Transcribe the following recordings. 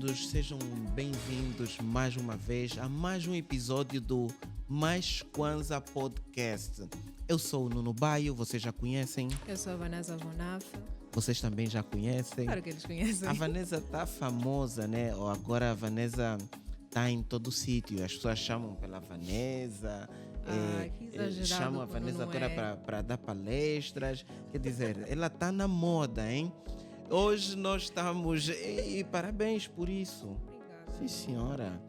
todos, sejam bem-vindos mais uma vez a mais um episódio do Mais Kwanza Podcast. Eu sou o Nuno Baio, vocês já conhecem. Eu sou a Vanessa Vonafa. Vocês também já conhecem. Claro que eles conhecem. A Vanessa tá famosa, né? Ou agora a Vanessa tá em todo sítio. As pessoas chamam pela Vanessa. Que exagerado, chamam a Vanessa não agora é. para dar palestras. Quer dizer, ela tá na moda, hein? Hoje nós estamos... E parabéns por isso. Obrigada. Sim, senhora.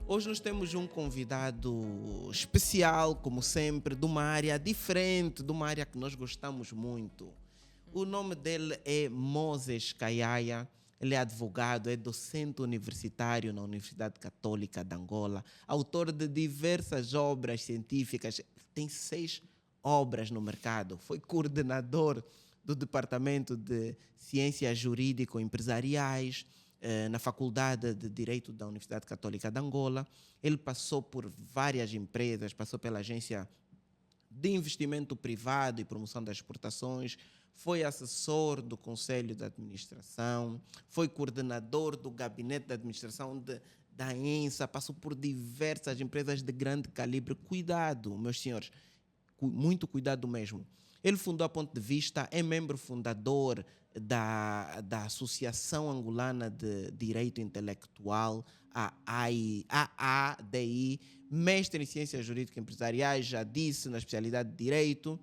Hoje nós temos um convidado especial, como sempre, de uma área diferente, de uma área que nós gostamos muito. O nome dele é Moses Kayaya. Ele é advogado, é docente universitário na Universidade Católica de Angola, autor de diversas obras científicas. Tem 6 obras no mercado. Foi coordenador do Departamento de Ciências Jurídico-Empresariais na Faculdade de Direito da Universidade Católica de Angola. Ele passou por várias empresas, passou pela Agência de Investimento Privado e Promoção das Exportações, foi assessor do Conselho de Administração, foi coordenador do Gabinete de Administração da ENSA, passou por diversas empresas de grande calibre. Cuidado, meus senhores, muito cuidado mesmo. Ele fundou a Ponto de Vista, é membro fundador da Associação Angolana de Direito Intelectual, a AADI, mestre em Ciências Jurídicas Empresariais, já disse, na especialidade de Direito.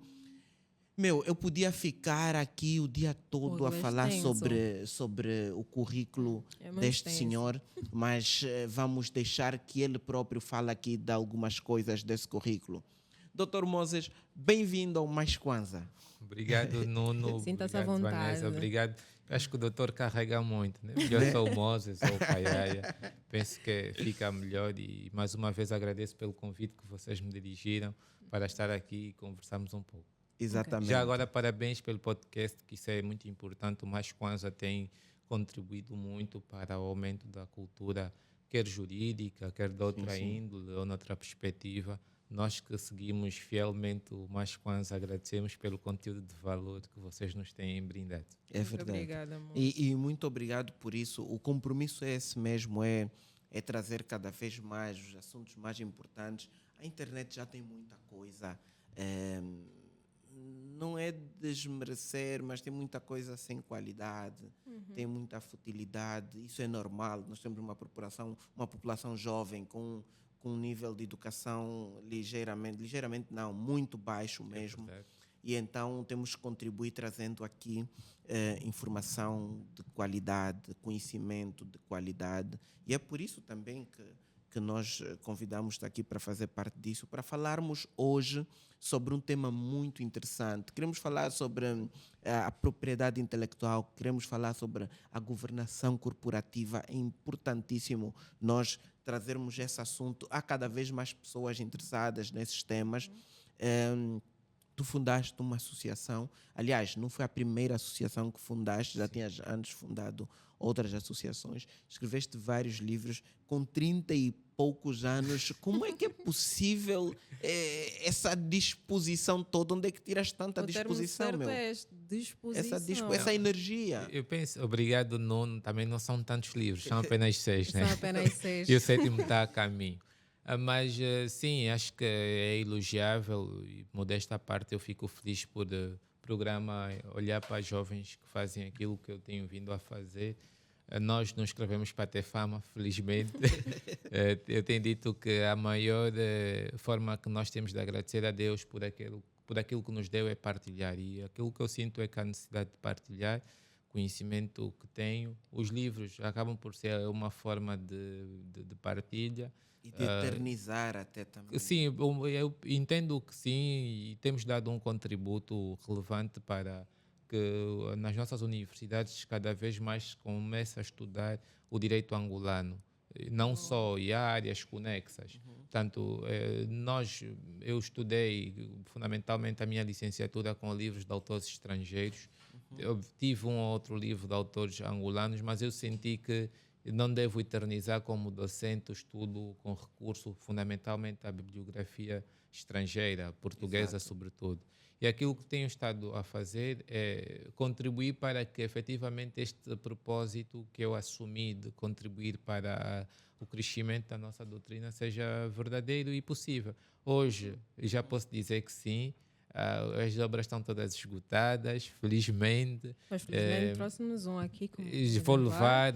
Eu podia ficar aqui o dia todo a falar sobre o currículo deste senhor, mas vamos deixar que ele próprio fale aqui de algumas coisas desse currículo. Dr. Moses, bem-vindo ao Mais Kwanza. Obrigado, Nuno. Sinta-se à Obrigado, vontade. Vanessa. Obrigado. Acho que o doutor carrega muito, né? Eu sou o Moses, sou o Kayaya. Penso que fica melhor e mais uma vez agradeço pelo convite que vocês me dirigiram para estar aqui e conversarmos um pouco. Exatamente. Já agora, parabéns pelo podcast, que isso é muito importante. O Mais Kwanza tem contribuído muito para o aumento da cultura, quer jurídica, quer de outra índole ou noutra perspectiva. Nós que seguimos fielmente o Mais Kwanza, agradecemos pelo conteúdo de valor que vocês nos têm brindado. É verdade. Obrigada, amor. E muito obrigado por isso. O compromisso é esse mesmo, é trazer cada vez mais os assuntos mais importantes. A internet já tem muita coisa. Não é desmerecer, mas tem muita coisa sem qualidade, tem muita futilidade. Isso é normal. Nós temos uma população jovem com um nível de educação ligeiramente não, muito baixo mesmo. E então temos que contribuir trazendo aqui informação de qualidade, conhecimento de qualidade. E é por isso também que nós convidamos-te aqui para fazer parte disso, para falarmos hoje sobre um tema muito interessante. Queremos falar sobre a propriedade intelectual, queremos falar sobre a governação corporativa. É importantíssimo nós trazermos esse assunto. Há cada vez mais pessoas interessadas nesses temas. Tu fundaste uma associação, aliás, não foi a primeira associação que fundaste, já tinhas antes fundado outras associações, escreveste vários livros com 30 e poucos anos. Como é que é possível essa disposição toda? Onde é que tiras tanta disposição, meu? É disposição. Essa energia. Eu penso, obrigado, Nuno, também não são tantos livros, são apenas 6, né? São apenas 6. E o 7º está a caminho. Mas sim, acho que é elogiável e, modesta à parte, eu fico feliz por programa olhar para jovens que fazem aquilo que eu tenho vindo a fazer. Nós não escrevemos para ter fama, felizmente. Eu tenho dito que a maior forma que nós temos de agradecer a Deus por aquilo que nos deu é partilhar. E aquilo que eu sinto é que a necessidade de partilhar conhecimento que tenho. Os livros acabam por ser uma forma de partilha. E de eternizar até também. Sim, eu entendo que sim, e temos dado um contributo relevante para que nas nossas universidades cada vez mais comece a estudar o direito angolano, não só, e há áreas conexas. Portanto, eu estudei fundamentalmente a minha licenciatura com livros de autores estrangeiros. Eu tive um ou outro livro de autores angolanos, mas eu senti que não devo eternizar como docente o estudo com recurso fundamentalmente à bibliografia estrangeira, portuguesa. Exato. Sobretudo. E aquilo que tenho estado a fazer é contribuir para que efetivamente este propósito que eu assumi de contribuir para o crescimento da nossa doutrina seja verdadeiro e possível. Hoje, já posso dizer que sim, as obras estão todas esgotadas, felizmente. Mas felizmente trouxe-nos um aqui. Vou levar,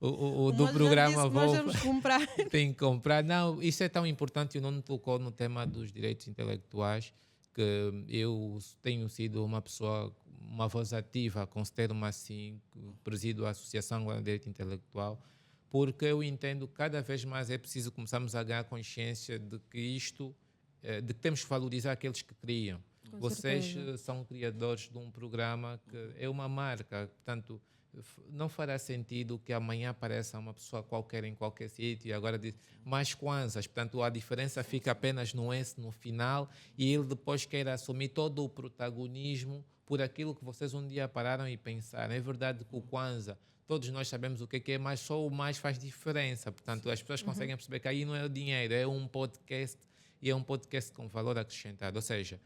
o do programa nós vamos comprar. Tem que comprar. Não, isso é tão importante, o Nuno tocou no tema dos direitos intelectuais, que eu tenho sido uma pessoa, uma voz ativa, considero-me assim, presido a Associação de Direito Intelectual, porque eu entendo que cada vez mais é preciso começarmos a ganhar consciência de que isto, de que temos que valorizar aqueles que criam. Vocês são criadores de um programa que é uma marca, portanto, não fará sentido que amanhã apareça uma pessoa qualquer em qualquer sítio e agora diz mais Kwanzas, portanto a diferença fica apenas no S no final e ele depois queira assumir todo o protagonismo por aquilo que vocês um dia pararam e pensaram. É verdade que o Kwanzaa, todos nós sabemos o que é, mas só o mais faz diferença, portanto as pessoas conseguem perceber que aí não é o dinheiro, é um podcast e é um podcast com valor acrescentado, ou seja,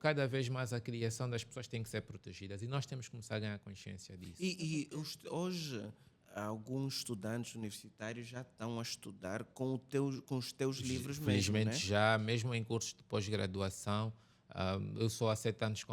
cada vez mais a criação das pessoas tem que ser protegidas e nós temos que começar a ganhar consciência disso. Hoje, alguns estudantes universitários já estão a estudar com os teus livros mesmo, felizmente, né? já, mesmo em cursos de pós-graduação, eu sou há 7 anos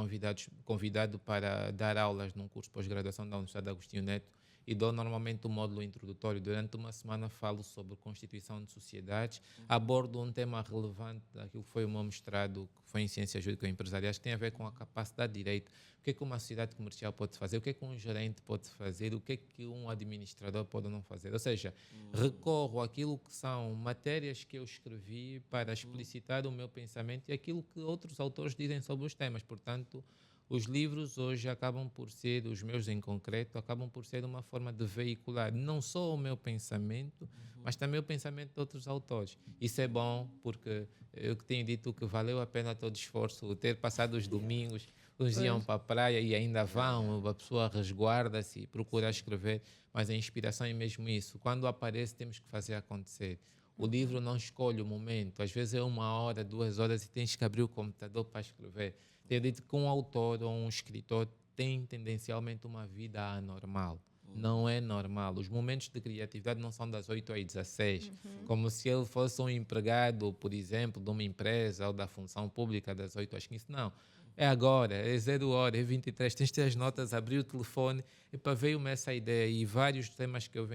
convidado para dar aulas num curso de pós-graduação da Universidade de Agostinho Neto e dou normalmente um módulo introdutório. Durante uma semana falo sobre constituição de sociedades, abordo um tema relevante daquilo que foi o meu mestrado, que foi em Ciências Jurídicas e Empresariais, que tem a ver com a capacidade de direito, o que é que uma sociedade comercial pode fazer, o que é que um gerente pode fazer, o que é que um administrador pode não fazer. Ou seja, recorro àquilo que são matérias que eu escrevi para explicitar o meu pensamento e aquilo que outros autores dizem sobre os temas. Portanto, os livros hoje acabam por ser, os meus em concreto, acabam por ser uma forma de veicular não só o meu pensamento, mas também o pensamento de outros autores. Isso é bom porque eu que tenho dito que valeu a pena todo o esforço, ter passado os domingos, uns iam para a praia e ainda vão, a pessoa resguarda-se e procura escrever, mas a inspiração é mesmo isso. Quando aparece, temos que fazer acontecer. O livro não escolhe o momento, às vezes é 1 hora, 2 horas e tens que abrir o computador para escrever. Tenho dito que um autor ou um escritor tem tendencialmente uma vida anormal. Não é normal. Os momentos de criatividade não são das 8 às 16, como se ele fosse um empregado, por exemplo, de uma empresa ou da função pública das 8 às 15. Não. É agora, é 0 hora, é 23. Tens de ter as notas, abrir o telefone. E para veio-me essa ideia e vários temas que eu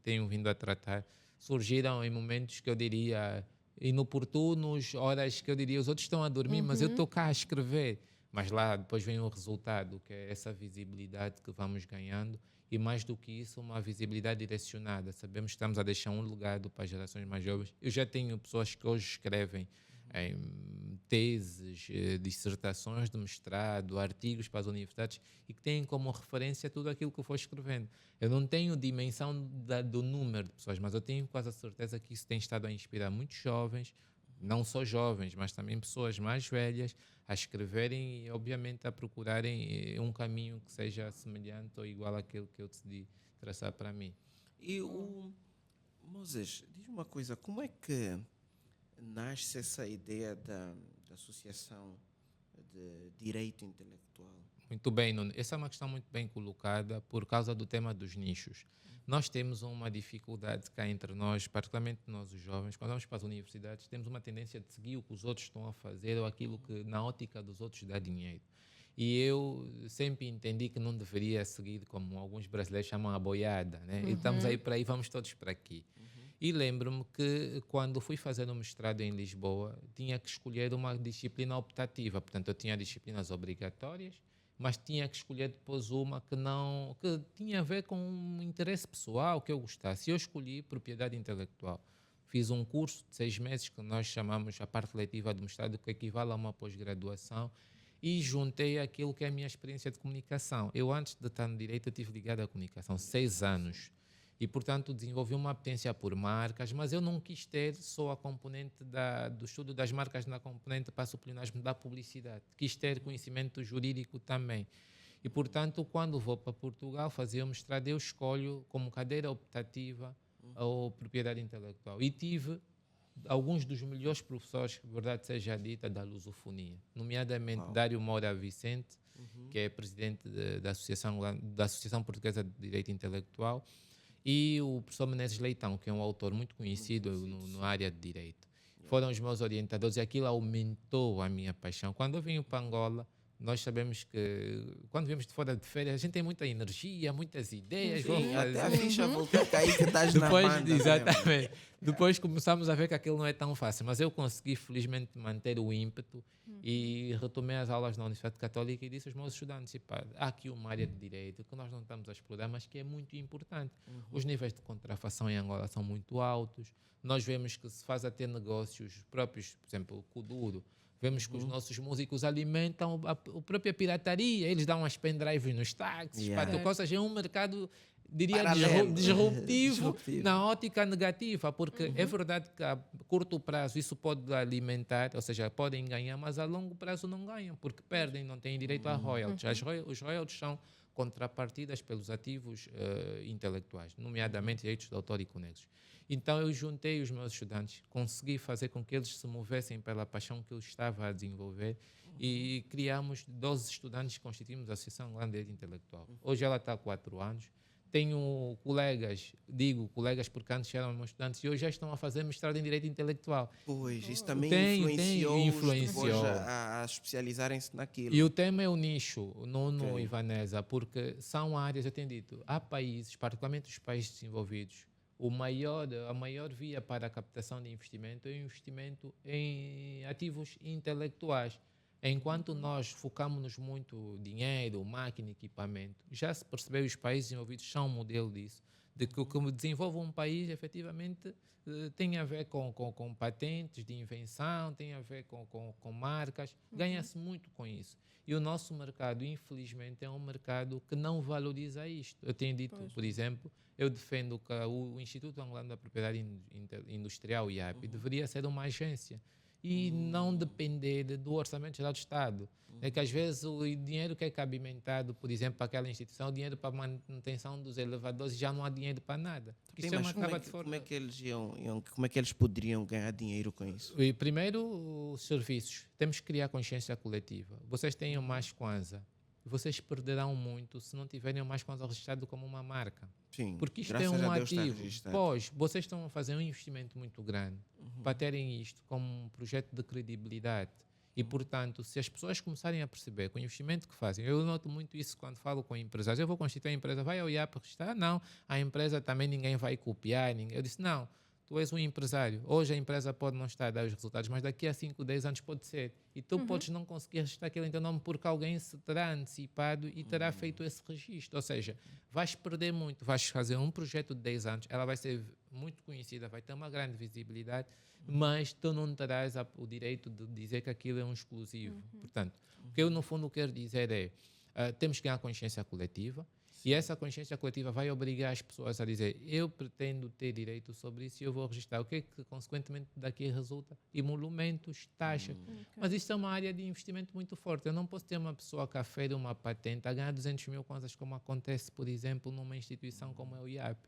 tenho vindo a tratar surgiram em momentos que eu diria inoportunos, horas que eu diria os outros estão a dormir, mas eu estou cá a escrever. Mas lá depois vem o resultado, que é essa visibilidade que vamos ganhando e mais do que isso, uma visibilidade direcionada. Sabemos que estamos a deixar um legado para as gerações mais jovens. Eu já tenho pessoas que hoje escrevem em teses, dissertações de mestrado, artigos para as universidades e que têm como referência tudo aquilo que eu for escrevendo. Eu não tenho dimensão do número de pessoas, mas eu tenho quase a certeza que isso tem estado a inspirar muitos jovens, não só jovens, mas também pessoas mais velhas, a escreverem e, obviamente, a procurarem um caminho que seja semelhante ou igual àquele que eu decidi traçar para mim. E Moses, diz uma coisa, como é que nasce essa ideia da Associação de Direito Intelectual? Muito bem, Nuno. Essa é uma questão muito bem colocada por causa do tema dos nichos. Nós temos uma dificuldade cá entre nós, particularmente nós os jovens, quando vamos para as universidades, temos uma tendência de seguir o que os outros estão a fazer ou aquilo que na ótica dos outros dá dinheiro. E eu sempre entendi que não deveria seguir, como alguns brasileiros chamam, a boiada, né? E estamos aí para aí, vamos todos para aqui. E lembro-me que quando fui fazer o mestrado em Lisboa, tinha que escolher uma disciplina optativa. Portanto, eu tinha disciplinas obrigatórias, mas tinha que escolher depois uma que tinha a ver com um interesse pessoal que eu gostasse. Eu escolhi propriedade intelectual. Fiz um curso de 6 meses que nós chamamos a parte letiva do mestrado, que equivale a uma pós-graduação, e juntei aquilo que é a minha experiência de comunicação. Eu, antes de estar no direito, eu estive ligado à comunicação 6 anos. E, portanto, desenvolvi uma apetência por marcas, mas eu não quis ter só a componente do estudo das marcas na componente para o pleonasmo da publicidade. Quis ter conhecimento jurídico também. E, portanto, quando vou para Portugal fazer o mestrado, eu escolho como cadeira optativa a propriedade intelectual. E tive alguns dos melhores professores, verdade seja dita, da lusofonia, nomeadamente Dário Moura Vicente, que é presidente da Associação Portuguesa de Direito Intelectual, e o professor Menezes Leitão, que é um autor muito conhecido na área de direito. Foram os meus orientadores e aquilo aumentou a minha paixão. Quando eu vim para Angola, nós sabemos que quando viemos de fora de férias, a gente tem muita energia, muitas ideias. Sim, até a ficha voltou a cair que estás na banda. Exatamente. Depois começamos a ver que aquilo não é tão fácil, mas eu consegui felizmente manter o ímpeto e retomei as aulas na Universidade Católica e disse aos meus estudantes, há aqui uma área de direito que nós não estamos a explorar, mas que é muito importante. Os níveis de contrafação em Angola são muito altos, nós vemos que se faz até negócios próprios, por exemplo, o Kuduro. Vemos que os nossos músicos alimentam a própria pirataria. Eles dão as pendrives nos táxis. Ou seja, é um mercado, diria, disruptivo na ótica negativa, porque é verdade que a curto prazo isso pode alimentar, ou seja, podem ganhar, mas a longo prazo não ganham, porque perdem, não têm direito a royalties. Os royalties são contrapartidas pelos ativos intelectuais, nomeadamente direitos de autor e conexos. Então eu juntei os meus estudantes, consegui fazer com que eles se movessem pela paixão que eu estava a desenvolver e criamos 12 estudantes, constituímos a Associação Angolana de Direito Intelectual. Hoje ela está há 4 anos. Tenho colegas, digo colegas porque antes eram meus estudantes e hoje já estão a fazer mestrado em Direito Intelectual. Pois, isso também influenciou a especializarem-se naquilo. E o tema é o nicho, não Ivanesa, porque são áreas, eu tenho dito, há países, particularmente os países desenvolvidos, a maior via para a captação de investimento é o investimento em ativos intelectuais. Enquanto nós focamos muito dinheiro, máquina, equipamento, já se percebeu que os países desenvolvidos são um modelo disso, de que o que desenvolve um país efetivamente tem a ver com patentes de invenção, tem a ver com marcas, ganha-se muito com isso. E o nosso mercado, infelizmente, é um mercado que não valoriza isto. Eu tenho dito, por exemplo, eu defendo que o Instituto Angolano da Propriedade Industrial, IAP, deveria ser uma agência e não depender do Orçamento Geral do Estado. É que às vezes o dinheiro que é cabimentado, por exemplo, para aquela instituição, o dinheiro para a manutenção dos elevadores, já não há dinheiro para nada. Sim, mas como é que eles poderiam ganhar dinheiro com isso? E primeiro, os serviços. Temos que criar consciência coletiva. Vocês têm o Mais Kwanza. Vocês perderão muito se não tiverem o Mais Kwanza registrado como uma marca. Sim, porque isto é um ativo. Pois, vocês estão a fazer um investimento muito grande para terem isto como um projeto de credibilidade. E, portanto, se as pessoas começarem a perceber que o investimento que fazem, eu noto muito isso quando falo com empresários, eu vou constituir a empresa, vai ao IAP registrar? Não, a empresa também ninguém vai copiar. Eu disse, não, tu és um empresário. Hoje a empresa pode não estar a dar os resultados, mas daqui a 5, 10 anos pode ser. E tu podes não conseguir registrar aquilo em teu nome porque alguém se terá antecipado e terá feito esse registro. Ou seja, vais perder muito, vais fazer um projeto de 10 anos, ela vai ser muito conhecida, vai ter uma grande visibilidade, mas tu não terás o direito de dizer que aquilo é um exclusivo. Portanto, o que eu no fundo quero dizer é, temos que ganhar consciência coletiva. E essa consciência coletiva vai obrigar as pessoas a dizer, eu pretendo ter direito sobre isso e eu vou registrar. O que é que, consequentemente, daqui resulta? Emolumentos, taxas. Mas isto é uma área de investimento muito forte. Eu não posso ter uma pessoa que afere uma patente a ganhar 200 mil kwanzas, como acontece, por exemplo, numa instituição como é o IAP.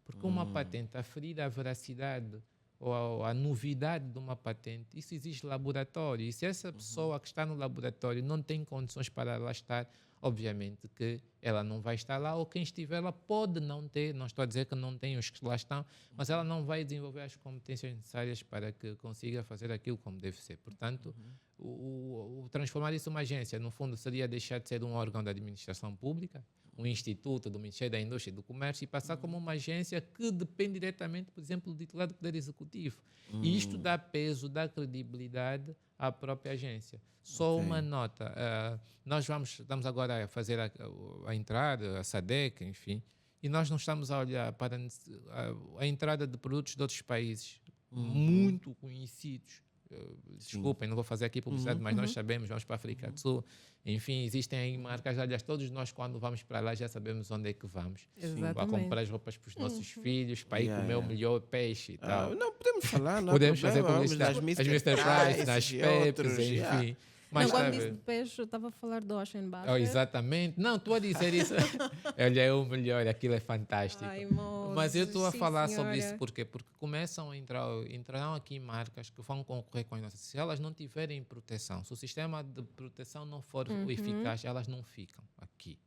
Porque uma patente, aferir a veracidade ou a novidade de uma patente, isso exige laboratório. E se essa pessoa que está no laboratório não tem condições para lá estar, obviamente que ela não vai estar lá, ou quem estiver lá pode não ter, não estou a dizer que não tem os que lá estão, mas ela não vai desenvolver as competências necessárias para que consiga fazer aquilo como deve ser. Portanto, o transformar isso numa agência, no fundo, seria deixar de ser um órgão da administração pública, um instituto do Ministério da Indústria e do Comércio, e passar como uma agência que depende diretamente, por exemplo, do titular do Poder Executivo. E isto dá peso, dá credibilidade à própria agência. Só uma nota. Nós estamos agora a fazer a entrada, a SADC, enfim, e nós não estamos a olhar para a entrada de produtos de outros países muito conhecidos. Desculpem, não vou fazer aqui publicidade, mas nós sabemos, vamos para a África do Sul. Enfim, existem aí marcas, aliás, todos nós quando vamos para lá já sabemos onde é que vamos. Para comprar as roupas para os nossos filhos, para ir comer o melhor peixe e tal. Não, podemos falar, não podemos fazer publicidade, as Mr. Price, nas Pepes, enfim. Mas Quando tá a disse ver. de peixe, eu estava a falar do Ocean Butter. Oh, exatamente. Não, estou a dizer isso. Ele é o melhor, aquilo é fantástico. Ai, Mas eu Moses, estou a sim, falar sobre isso senhora. porque começam a entrarão aqui marcas que vão concorrer com as nossas. Se elas não tiverem proteção, se o sistema de proteção não for eficaz, elas não ficam aqui.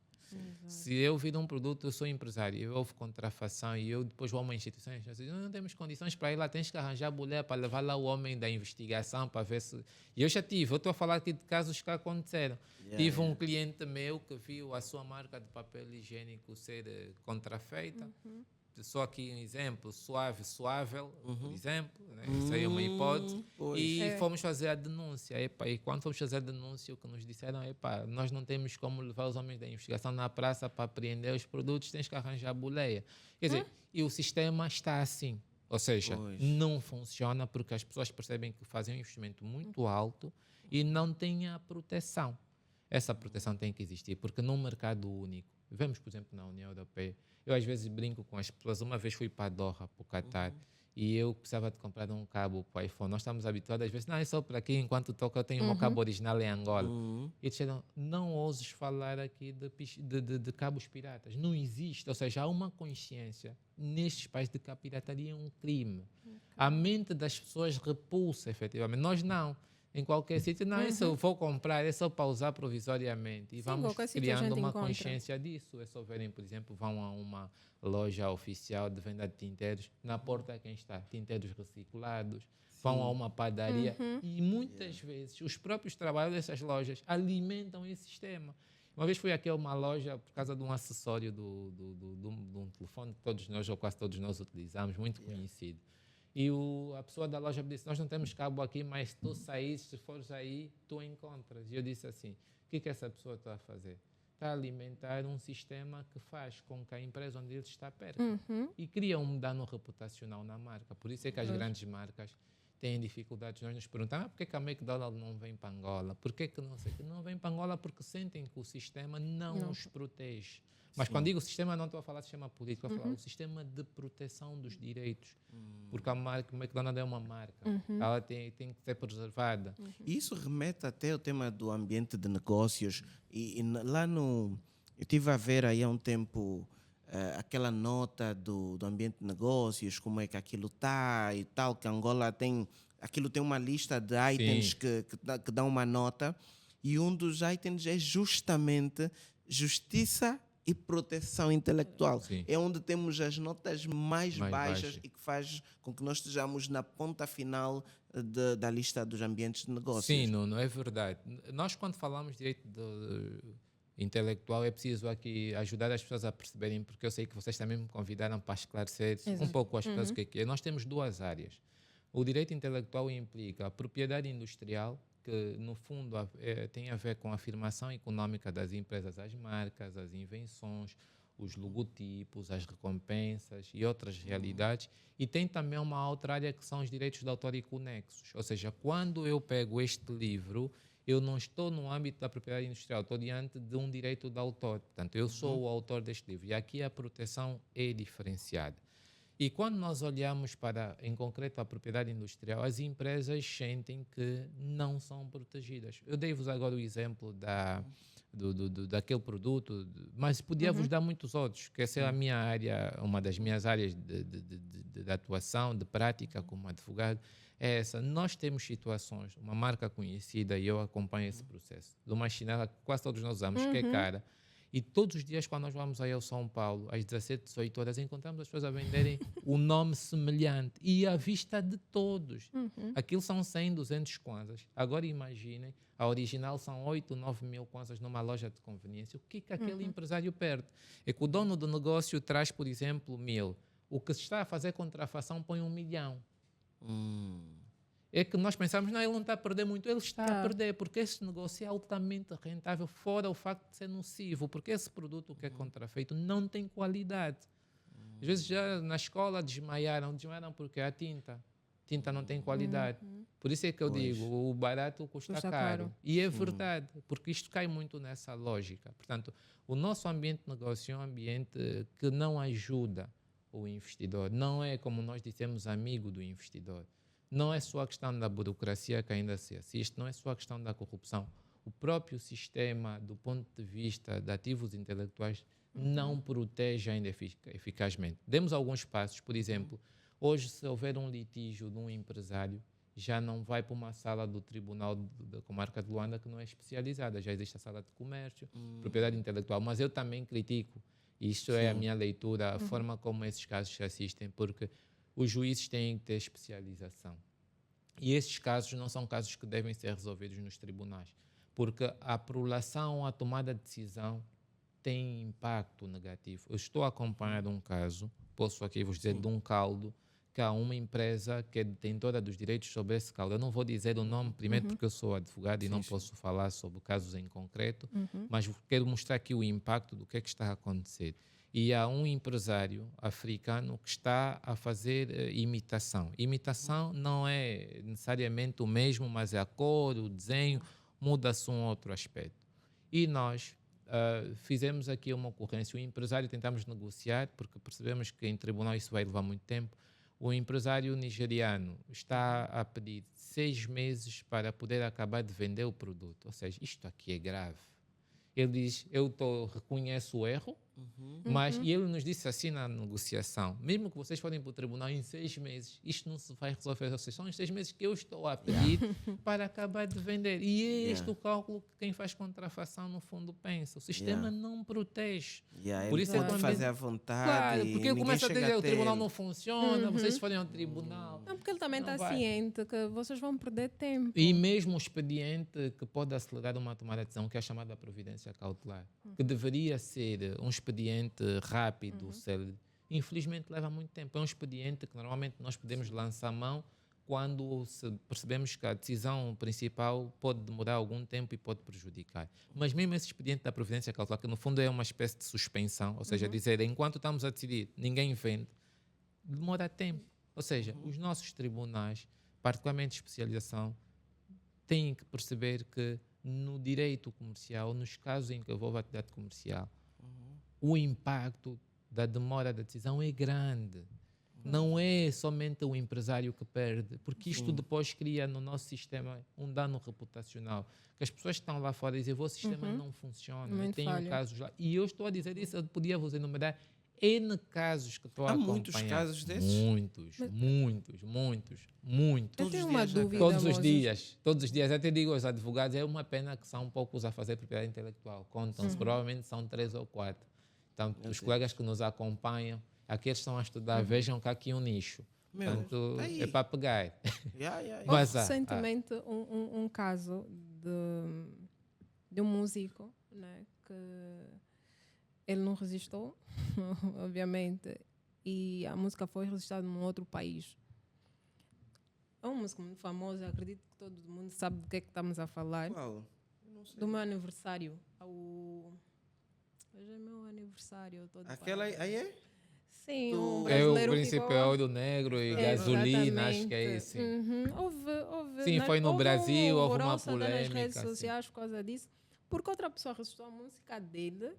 Se eu vir um produto, eu sou empresário, eu houve contrafação e eu depois vou a uma instituição e digo, não temos condições para ir lá, tens que arranjar mulher para levar lá o homem da investigação para ver se... E eu já tive, eu estou a falar aqui de casos que aconteceram. Tive um cliente meu que viu a sua marca de papel higiênico ser contrafeita. Só aqui um exemplo, Suável, por exemplo, né? Isso aí é uma hipótese. E fomos fazer a denúncia. Epa, e quando fomos fazer a denúncia, o que nos disseram, epa, nós não temos como levar os homens da investigação na praça para apreender os produtos, tens que arranjar boleia. Quer dizer, e o sistema está assim. Ou seja, não funciona porque as pessoas percebem que fazem um investimento muito alto e não têm a proteção. Essa proteção tem que existir, porque num mercado único, vemos, por exemplo, na União Europeia, eu às vezes brinco com as pessoas. Uma vez fui para Doha, para o Qatar, e eu precisava de comprar um cabo para o iPhone. Nós estamos habituados, às vezes, não, é só por aqui, enquanto toca, eu tenho um cabo original em Angola. E disseram, não ouses falar aqui de cabos piratas. Não existe, ou seja, há uma consciência nestes países de que a pirataria é um crime. A mente das pessoas repulsa, efetivamente. Nós não. Em qualquer sítio, não, isso eu vou comprar, é só para usar provisoriamente. E vamos criando uma consciência disso. É só verem, por exemplo, vão a uma loja oficial de venda de tinteiros, na porta quem está? Tinteiros reciclados. Vão a uma padaria e muitas vezes os próprios trabalhadores dessas lojas alimentam esse sistema. Uma vez fui aqui a uma loja por causa de um acessório de um telefone que todos nós, ou quase todos nós, utilizamos, muito conhecido. E a pessoa da loja me disse, nós não temos cabo aqui, mas se tu saíres, se fores aí, tu encontras. E eu disse assim, o que essa pessoa está a fazer? Está a alimentar um sistema que faz com que a empresa onde ele está perca. E cria um dano reputacional na marca. Por isso é que as grandes marcas têm dificuldades. Nós nos perguntamos, por que a McDonald's não vem para Angola? Por que não sei que não vem para Angola? Porque sentem que o sistema não os protege. Mas quando digo sistema, não estou a falar de sistema político, estou a falar do sistema de proteção dos direitos. Porque a marca, o McDonald's é uma marca, ela tem que ser preservada. E isso remete até ao tema do ambiente de negócios. Lá no... Eu estive a ver aí há um tempo aquela nota do ambiente de negócios, como é que aquilo está e tal, que Angola tem... Aquilo tem uma lista de itens que dão uma nota, e um dos itens é justamente justiça e proteção intelectual. É onde temos as notas mais baixas e que faz com que nós estejamos na ponta final da lista dos ambientes de negócios. Sim, não é verdade. Nós, quando falamos de direito intelectual, é preciso aqui ajudar as pessoas a perceberem, porque eu sei que vocês também me convidaram para esclarecer um pouco as pessoas o que é. Nós temos duas áreas. O direito intelectual implica a propriedade industrial, que no fundo tem a ver com a afirmação econômica das empresas, as marcas, as invenções, os logotipos, as recompensas e outras realidades. E tem também uma outra área que são os direitos de autor e conexos. Ou seja, quando eu pego este livro, eu não estou no âmbito da propriedade industrial, estou diante de um direito de autor. Portanto, eu sou o autor deste livro. E aqui a proteção é diferenciada. E quando nós olhamos para, em concreto, a propriedade industrial, as empresas sentem que não são protegidas. Eu dei-vos agora o exemplo daquele produto, mas podia-vos dar muitos outros, que essa é a minha área, uma das minhas áreas de atuação, de prática como advogado, é essa. Nós temos situações, uma marca conhecida, e eu acompanho esse processo, de uma chinela que quase todos nós usamos, que é cara. E todos os dias, quando nós vamos aí ao São Paulo, às 17, 18 horas, encontramos as pessoas a venderem o nome semelhante e à vista de todos. Aquilo são 100, 200 kwanzas. Agora imaginem, a original são 8, 9 mil kwanzas numa loja de conveniência. O que aquele empresário perde? É que o dono do negócio traz, por exemplo, 1000. O que se está a fazer contrafação põe 1 milhão. É que nós pensamos, não, ele não está a perder muito. Ele está a perder, porque esse negócio é altamente rentável, fora o facto de ser nocivo, porque esse produto que é contrafeito não tem qualidade. Às vezes já na escola desmaiaram porque a tinta não tem qualidade. Por isso é que eu digo, o barato custa caro. E é verdade, porque isto cai muito nessa lógica. Portanto, o nosso ambiente de negócio é um ambiente que não ajuda o investidor. Não é, como nós dissemos, amigo do investidor. não é só a questão da burocracia que ainda se assiste, não é só a questão da corrupção. O próprio sistema, do ponto de vista de ativos intelectuais, não protege ainda eficazmente. Demos alguns passos, por exemplo, hoje se houver um litígio de um empresário, já não vai para uma sala do Tribunal da Comarca de Luanda que não é especializada, já existe a sala de comércio, propriedade intelectual, mas eu também critico, e isto é a minha leitura, a forma como esses casos se assistem, porque os juízes têm que ter especialização. E esses casos não são casos que devem ser resolvidos nos tribunais, porque a prolação, a tomada de decisão tem impacto negativo. Eu estou a acompanhar um caso, posso aqui vos dizer, de um caldo, que há uma empresa que é detentora dos direitos sobre esse caldo. Eu não vou dizer o nome primeiro porque eu sou advogado e não posso falar sobre casos em concreto, mas quero mostrar aqui o impacto do que é que está a acontecer. E há um empresário africano que está a fazer imitação. Imitação não é necessariamente o mesmo, mas é a cor, o desenho, muda-se um outro aspecto. E nós fizemos aqui uma ocorrência. O empresário tentamos negociar, porque percebemos que em tribunal isso vai levar muito tempo. O empresário nigeriano está a pedir 6 meses para poder acabar de vender o produto. Ou seja, isto aqui é grave. Ele diz, reconheço o erro, mas e ele nos disse assim na negociação, mesmo que vocês forem para o tribunal em 6 meses, isto não se vai resolver. Ou seja, são os 6 meses que eu estou a pedir para acabar de vender. E é este o cálculo que quem faz contrafação no fundo pensa. O sistema não protege. Por isso ele pode fazer à vontade. Claro, porque ele começa a dizer o tribunal não não funciona, vocês forem ao tribunal. Não, porque ele também Não está vai. ciente que vocês vão perder tempo. E mesmo o expediente que pode acelerar uma tomada de decisão, que é a chamada providência cautelar, que deveria ser um expediente rápido, célebre, infelizmente leva muito tempo. É um expediente que normalmente nós podemos lançar mão quando percebemos que a decisão principal pode demorar algum tempo e pode prejudicar. Mas mesmo esse expediente da providência cautelar, que no fundo é uma espécie de suspensão, ou seja, dizer, enquanto estamos a decidir, ninguém vende, demora tempo. Ou seja, os nossos tribunais, particularmente de especialização, têm que perceber que no direito comercial, nos casos em que envolve a atividade comercial, o impacto da demora da decisão é grande. Não é somente o empresário que perde, porque isto depois cria no nosso sistema um dano reputacional. Que as pessoas que estão lá fora dizem, o vosso sistema não funciona, Muito tenho falho. casos lá. E eu estou a dizer isso, eu podia vos enumerar N casos que estou a Há acompanhar. muitos casos desses? Muitos. Eu tenho os uma dias já dúvida. Todos os Moses. dias, todos os dias. Até digo aos advogados, é uma pena que são poucos a fazer propriedade intelectual. Contam-se, provavelmente são 3 ou 4. Então, os colegas que nos acompanham, aqueles que estão a estudar, vejam que há aqui um nicho. Meu, Portanto, tá aí. é para pegar. Houve Mas recentemente um caso de um músico, né, que ele não resistiu, obviamente, e a música foi registrada num outro país. É uma música muito famosa, acredito que todo mundo sabe do que é que estamos a falar. Qual? Eu não sei. Do meu aniversário. Hoje é meu aniversário. Eu tô de Aquela aí parabéns. é? Sim, Do- um é o brasileiro Príncipe ficou... Ouro Negro e Gasolina, acho que é esse. Houve, Sim, foi no houve Brasil, houve uma alvoroço até nas redes polêmica, sim. sociais por causa disso, porque outra pessoa registrou a música dele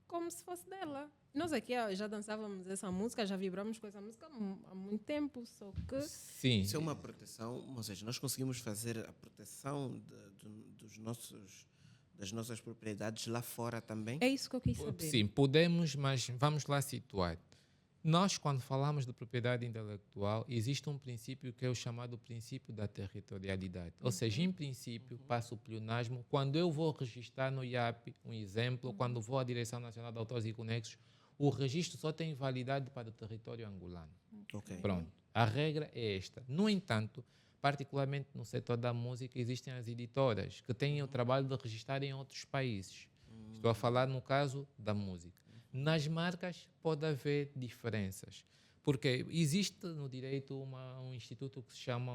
como se fosse dela. Nós aqui já dançávamos essa música, já vibramos com essa música há muito tempo, só que... Sim. Isso é uma proteção, ou seja, nós conseguimos fazer a proteção das nossas propriedades lá fora também. É isso que eu quis saber. Sim, podemos, mas vamos lá situar. Nós, quando falamos de propriedade intelectual, existe um princípio que é o chamado princípio da territorialidade. Ou seja, em princípio, passa o pleonasmo. Quando eu vou registrar no IAP, um exemplo, quando vou à Direção Nacional de Autores e Conexos, o registro só tem validade para o território angolano. Ok. Pronto. A regra é esta. No entanto, particularmente no setor da música, existem as editoras que têm o trabalho de registrar em outros países. Estou a falar no caso da música. Nas marcas pode haver diferenças, porque existe no direito um instituto que se chama,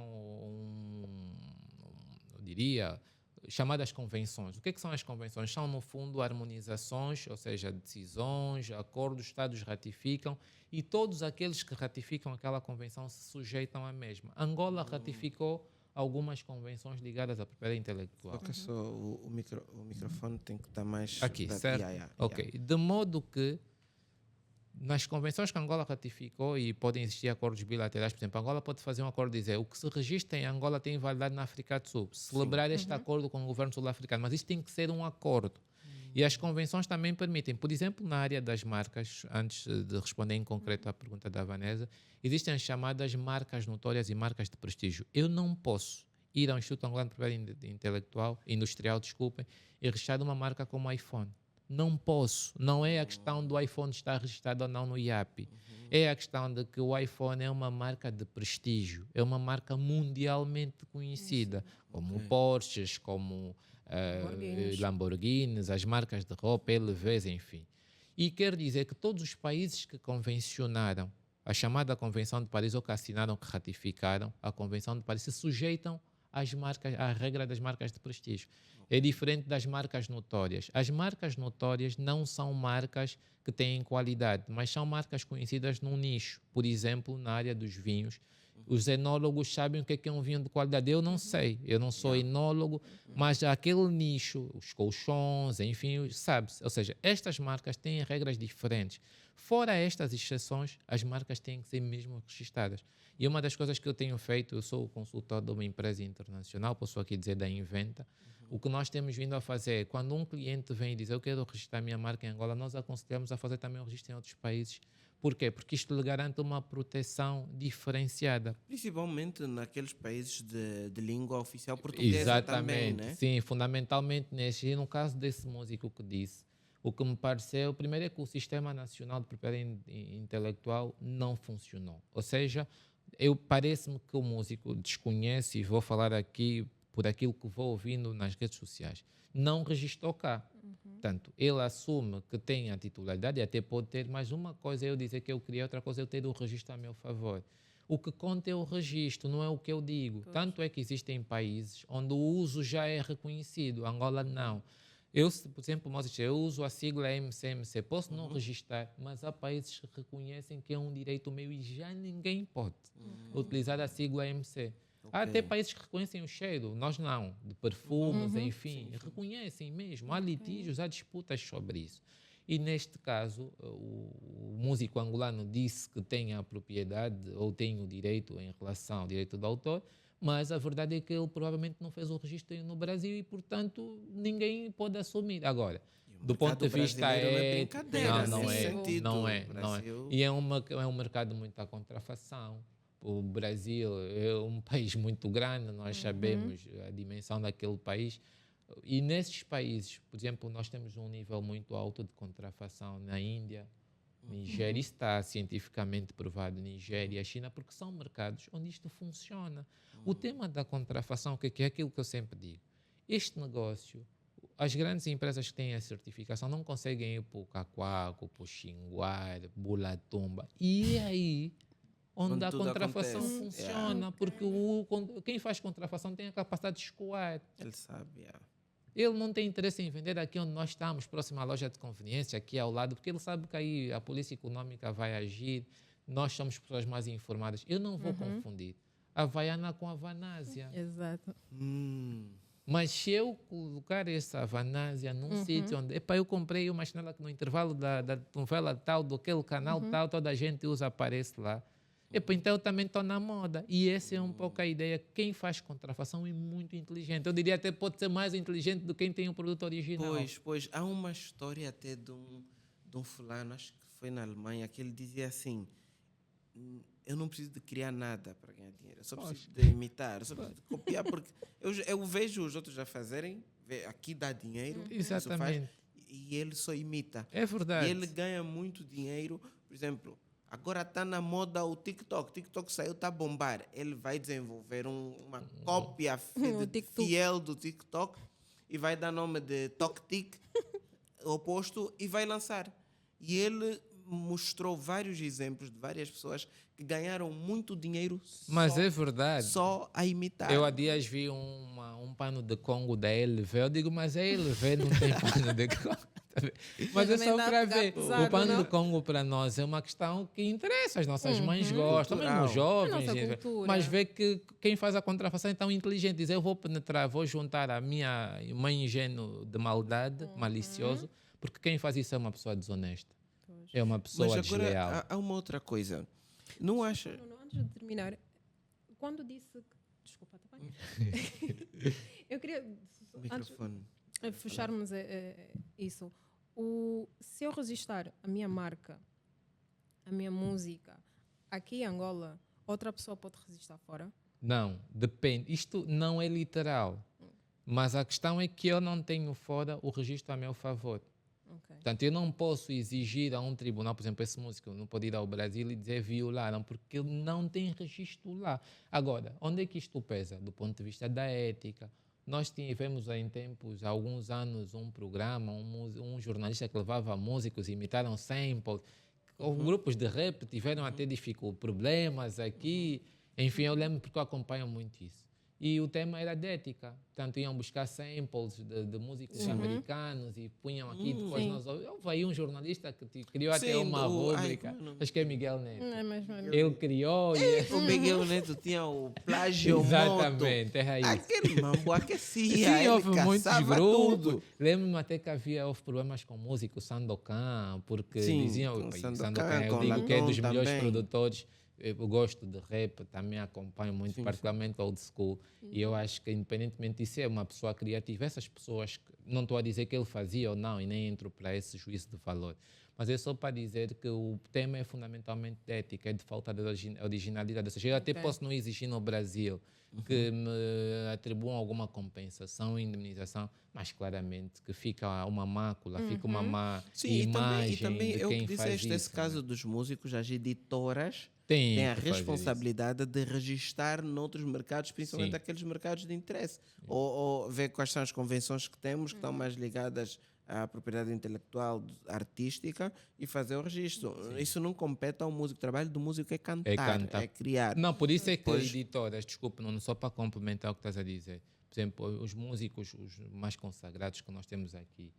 eu diria, chamadas convenções. O que são as convenções? São, no fundo, harmonizações, ou seja, decisões, acordos, os Estados ratificam e todos aqueles que ratificam aquela convenção se sujeitam à mesma. Angola ratificou algumas convenções ligadas à propriedade intelectual. Só que só o microfone tem que estar mais... Aqui, certo? Yeah. Ok. De modo que nas convenções que Angola ratificou, e podem existir acordos bilaterais, por exemplo, Angola pode fazer um acordo e dizer o que se registra em Angola tem validade na África do Sul. Celebrar este acordo com o governo sul-africano, mas isso tem que ser um acordo. E as convenções também permitem, por exemplo, na área das marcas, antes de responder em concreto à pergunta da Vanessa, existem as chamadas marcas notórias e marcas de prestígio. Eu não posso ir ao Instituto Angolano de Propriedade Industrial, e registrar uma marca como iPhone. Não posso. Não é a questão do iPhone estar registrado ou não no IAP. É a questão de que o iPhone é uma marca de prestígio, é uma marca mundialmente conhecida, como Porsches, como Lamborghinis, as marcas de roupa, LVs, enfim. E quer dizer que todos os países que convencionaram a chamada Convenção de Paris, ou que assinaram, que ratificaram a Convenção de Paris, se sujeitam à regra das marcas de prestígio. É diferente das marcas notórias. As marcas notórias não são marcas que têm qualidade, mas são marcas conhecidas num nicho. Por exemplo, na área dos vinhos. Os enólogos sabem o que é um vinho de qualidade. Eu não sei, eu não sou enólogo, mas aquele nicho, os colchões, enfim, sabe-se. Ou seja, estas marcas têm regras diferentes. Fora estas exceções, as marcas têm que ser mesmo registradas. E uma das coisas que eu tenho feito, eu sou o consultor de uma empresa internacional, posso aqui dizer da Inventa. O que nós temos vindo a fazer é, quando um cliente vem e diz eu quero registrar a minha marca em Angola, nós aconselhamos a fazer também o registro em outros países. Por quê? Porque isto lhe garante uma proteção diferenciada. Principalmente naqueles países de língua oficial portuguesa. Exatamente, também, né? Sim, fundamentalmente neste. E no caso desse músico que disse, o que me pareceu, primeiro é que o Sistema Nacional de Propriedade Intelectual não funcionou. Ou seja, parece-me que o músico desconhece, e vou falar aqui por aquilo que vou ouvindo nas redes sociais, não registrou cá. Portanto, ele assume que tem a titularidade, e até pode ter, mas uma coisa é eu dizer que eu criei, outra coisa é eu ter o registro a meu favor. O que conta é o registro, não é o que eu digo. Pois. Tanto é que existem países onde o uso já é reconhecido, Angola não. Eu, por exemplo, eu uso a sigla MCMC, posso não registrar, mas há países que reconhecem que é um direito meu e já ninguém pode utilizar a sigla MC. Há até países que reconhecem o cheiro, nós não, de perfumes, enfim, reconhecem mesmo. Há litígios, há disputas sobre isso. E neste caso, o músico angolano disse que tem a propriedade ou tem o direito em relação ao direito do autor, mas a verdade é que ele provavelmente não fez o registro no Brasil e, portanto, ninguém pode assumir. Agora, do ponto de vista ético, não é. E é um mercado muito à contrafação. O Brasil é um país muito grande, nós sabemos a dimensão daquele país. E nesses países, por exemplo, nós temos um nível muito alto de contrafação na Índia, Nigéria, isso está cientificamente provado, Nigéria e China, porque são mercados onde isto funciona. O tema da contrafação, que é aquilo que eu sempre digo, este negócio, as grandes empresas que têm a certificação não conseguem ir para o Cacoaco, para o Xinguar, Bulatumba, e aí onde a contrafação funciona, porque quem faz contrafação tem a capacidade de escoar. Ele sabe, Ele não tem interesse em vender aqui onde nós estamos, próximo à loja de conveniência, aqui ao lado, porque ele sabe que aí a polícia econômica vai agir, nós somos pessoas mais informadas. Eu não vou confundir a Havaiana com a Vanásia. Exato. Mas se eu colocar essa Vanásia num sítio onde... eu comprei uma chinela que no intervalo da novela tal, daquele canal tal, toda a gente usa, aparece lá. Então eu também estou na moda. E essa é um pouco a ideia. Quem faz contrafação é muito inteligente. Eu diria até pode ser mais inteligente do que quem tem o produto original. Pois. Há uma história até de um fulano, acho que foi na Alemanha, que ele dizia assim, eu não preciso de criar nada para ganhar dinheiro. Eu só preciso de imitar, eu só preciso de copiar, porque eu vejo os outros a fazerem, aqui dá dinheiro. Exatamente. E ele só imita. É verdade. E ele ganha muito dinheiro. Por exemplo, agora está na moda o TikTok. O TikTok saiu, está a bombar. Ele vai desenvolver uma cópia fiel do TikTok e vai dar nome de TokTik, oposto, e vai lançar. E ele mostrou vários exemplos de várias pessoas que ganharam muito dinheiro só a imitar. Eu há dias vi um pano de Congo da LV. Eu digo, mas a LV não tem pano de Congo. Mas é só para ver. O pano de Congo para nós é uma questão que interessa. As nossas mães gostam, mesmo os jovens. Mas vê que quem faz a contrafação é tão inteligente. Diz, eu vou penetrar, vou juntar a minha mãe ingênua de maldade, malicioso, porque quem faz isso é uma pessoa desonesta. pessoas. É uma pessoa Mas agora desleal. há uma outra coisa. Não acha? Não, antes de terminar, quando disse. Desculpa, tá bem? Eu queria. O Antes microfone. de fecharmos isso. Se eu registrar a minha marca, a minha música, aqui em Angola, outra pessoa pode registrar fora? Não, depende. Isto não é literal. Mas a questão é que eu não tenho fora o registro a meu favor. Ok. Portanto, eu não posso exigir a um tribunal, por exemplo, esse músico não pode ir ao Brasil e dizer violaram, porque ele não tem registro lá. Agora, onde é que isto pesa? Do ponto de vista da ética. Nós tivemos em tempos, há alguns anos, um programa, um jornalista que levava músicos, imitaram samples. Grupos de rap tiveram até problemas aqui. Enfim, eu lembro porque eu acompanho muito isso. E o tema era de ética. Portanto, iam buscar samples de músicos americanos e punham aqui. Depois houve aí um jornalista que criou até uma rúbrica. Acho que é Miguel Neto. Não é mesmo? Ele criou. O Miguel Neto tinha o plágio Exatamente, é isso. Aquele mambo aquecia. Sim, ele houve muitos caçava grupos. tudo. Lembro-me até que houve problemas com o músico Sandokan, porque Sim, diziam com que Sandokan, eu com digo que é dos Ladon melhores também. produtores. Eu gosto de rap, também acompanho muito, particularmente old school. E eu acho que, independentemente de ser uma pessoa criativa, essas pessoas, não estou a dizer que ele fazia ou não, e nem entro para esse juízo de valor. Mas é só para dizer que o tema é fundamentalmente de ética, é de falta de originalidade. Ou seja, eu até posso não exigir no Brasil que me atribuam alguma compensação, indemnização, mas claramente que fica uma mácula, fica uma má imagem e também de é o quem que faz disseste, isso. nesse caso dos músicos, as editoras Tem têm a que fazer responsabilidade de registar noutros mercados, principalmente Sim. aqueles mercados de interesse. Ou ver quais são as convenções que temos, que estão mais ligadas à propriedade intelectual artística e fazer o registro. Isso não compete ao músico. O trabalho do músico é cantar, é criar. Não, por isso é que Pois. editoras, desculpa, não só para complementar o que estás a dizer. Por exemplo, os músicos, os mais consagrados que nós temos aqui,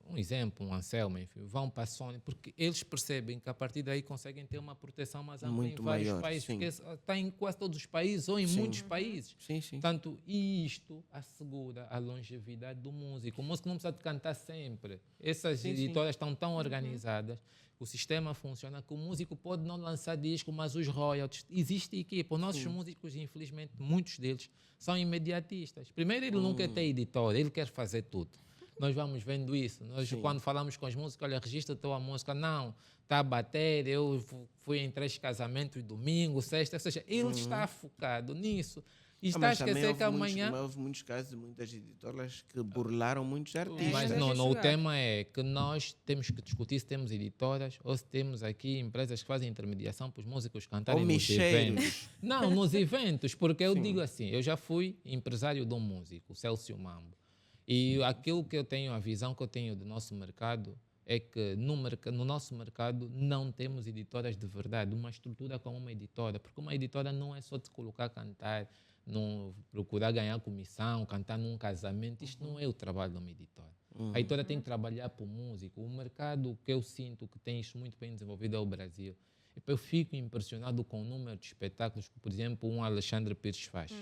um exemplo, um Anselmo, enfim, vão para a Sony, porque eles percebem que a partir daí conseguem ter uma proteção mais ampla Muito em vários maior, países, sim. porque está em quase todos os países ou em muitos países. Sim, sim. Portanto, isto assegura a longevidade do músico. O músico não precisa de cantar sempre. Essas editoras estão tão organizadas, o sistema funciona que o músico pode não lançar disco, mas os royalties, existe equipa. Os nossos músicos, infelizmente, muitos deles são imediatistas. Primeiro, ele não quer ter editora, ele quer fazer tudo. Nós vamos vendo isso. Nós, quando falamos com os músicos, olha, registra a tua música. Não, está a bater, eu fui em 3 casamentos, domingo, sexta. Ou seja, ele está focado nisso. E está a Mas também esquecer que houve amanhã... houve muitos casos de muitas editoras que burlaram muitos artistas. Mas Deixa não, o chegar. tema é que nós temos que discutir se temos editoras ou se temos aqui empresas que fazem intermediação para os músicos cantarem Ou nos micheiros. eventos. Não, nos eventos, porque eu digo assim, eu já fui empresário de um músico, Célcio Mambo, e aquilo que eu tenho, a visão que eu tenho do nosso mercado é que no nosso mercado não temos editoras de verdade, uma estrutura como uma editora, porque uma editora não é só te colocar a cantar, não procurar ganhar comissão, cantar num casamento. Isto não é o trabalho de uma editora. A editora tem que trabalhar para o músico. O mercado que eu sinto que tem isso muito bem desenvolvido é o Brasil. Eu fico impressionado com o número de espetáculos que, por exemplo, um Alexandre Pires faz.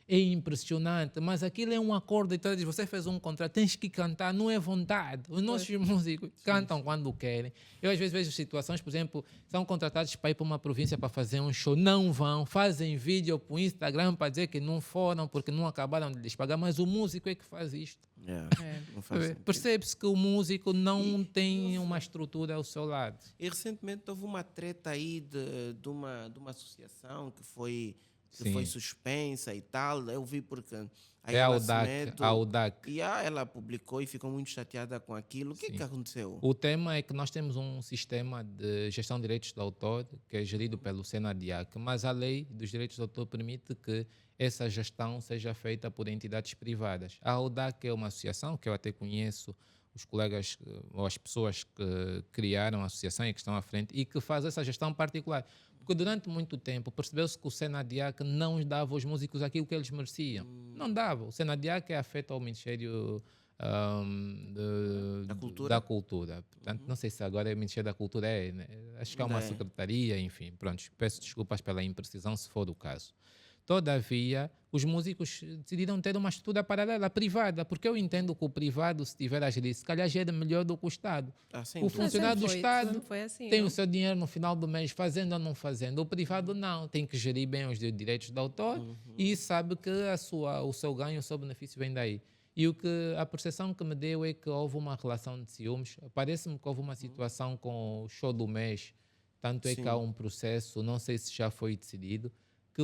É impressionante, mas aquilo é um acordo. Então diz, você fez um contrato, tens que cantar, não é vontade. Os nossos músicos cantam quando querem. Eu às vezes vejo situações, por exemplo, são contratados para ir para uma província para fazer um show, não vão, fazem vídeo para o Instagram para dizer que não foram porque não acabaram de lhes pagar, mas o músico é que faz isto. Não faz sentido. Percebe-se que o músico não tem uma estrutura ao seu lado. E recentemente houve uma treta aí de uma associação que foi suspensa e tal. Eu vi porque É a UDAC. E ela publicou e ficou muito chateada com aquilo. O que é que aconteceu? O tema é que nós temos um sistema de gestão de direitos de autor que é gerido pelo Senadiac, mas a lei dos direitos de autor permite que essa gestão seja feita por entidades privadas. A UDAC é uma associação que eu até conheço, os colegas ou as pessoas que criaram a associação e que estão à frente e que faz essa gestão particular. Porque durante muito tempo percebeu-se que o Senadiac não dava aos músicos aquilo que eles mereciam. Não dava. O Senadiac é afeto ao Ministério da Cultura. Portanto, não sei se agora é o Ministério da Cultura, né? Acho que é uma secretaria, enfim. Pronto, peço desculpas pela imprecisão, se for o caso. Todavia, os músicos decidiram ter uma estrutura paralela, privada, porque eu entendo que o privado, se tiver a gerir, se calhar gera melhor do que o Estado. Sem O dúvida. funcionário do Estado sempre foi assim, tem não? o seu dinheiro no final do mês, fazendo ou não fazendo. O privado não, tem que gerir bem os direitos de autor e sabe que o seu ganho, o seu benefício vem daí. E a percepção que me deu é que houve uma relação de ciúmes. Parece-me que houve uma situação com o show do mês, tanto é que há um processo, não sei se já foi decidido, que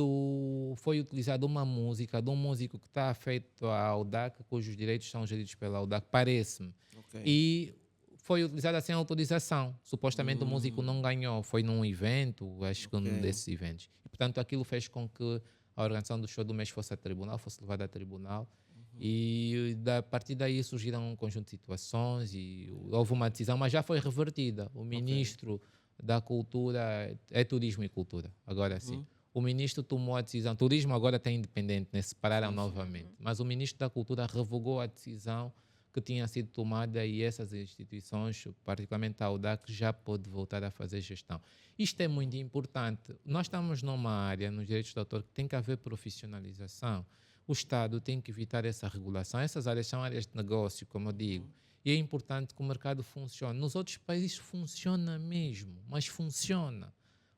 foi utilizada uma música de um músico que está feito à Audac, cujos direitos são geridos pela Audac, parece-me. Ok. E foi utilizada sem autorização. Supostamente o músico não ganhou, foi num evento, acho que um desses eventos. E, portanto, aquilo fez com que a organização do show do mês fosse levada a tribunal. E a partir daí surgiram um conjunto de situações e houve uma decisão, mas já foi revertida. O ministro da Cultura, é Turismo e Cultura, agora sim. O ministro tomou a decisão, turismo agora está independente, né? Separaram novamente, mas o ministro da Cultura revogou a decisão que tinha sido tomada e essas instituições, particularmente a Audac, já pode voltar a fazer gestão. Isto é muito importante. Nós estamos numa área, nos direitos de autor, que tem que haver profissionalização. O Estado tem que evitar essa regulação. Essas áreas são áreas de negócio, como eu digo, e é importante que o mercado funcione. Nos outros países funciona mesmo, mas funciona.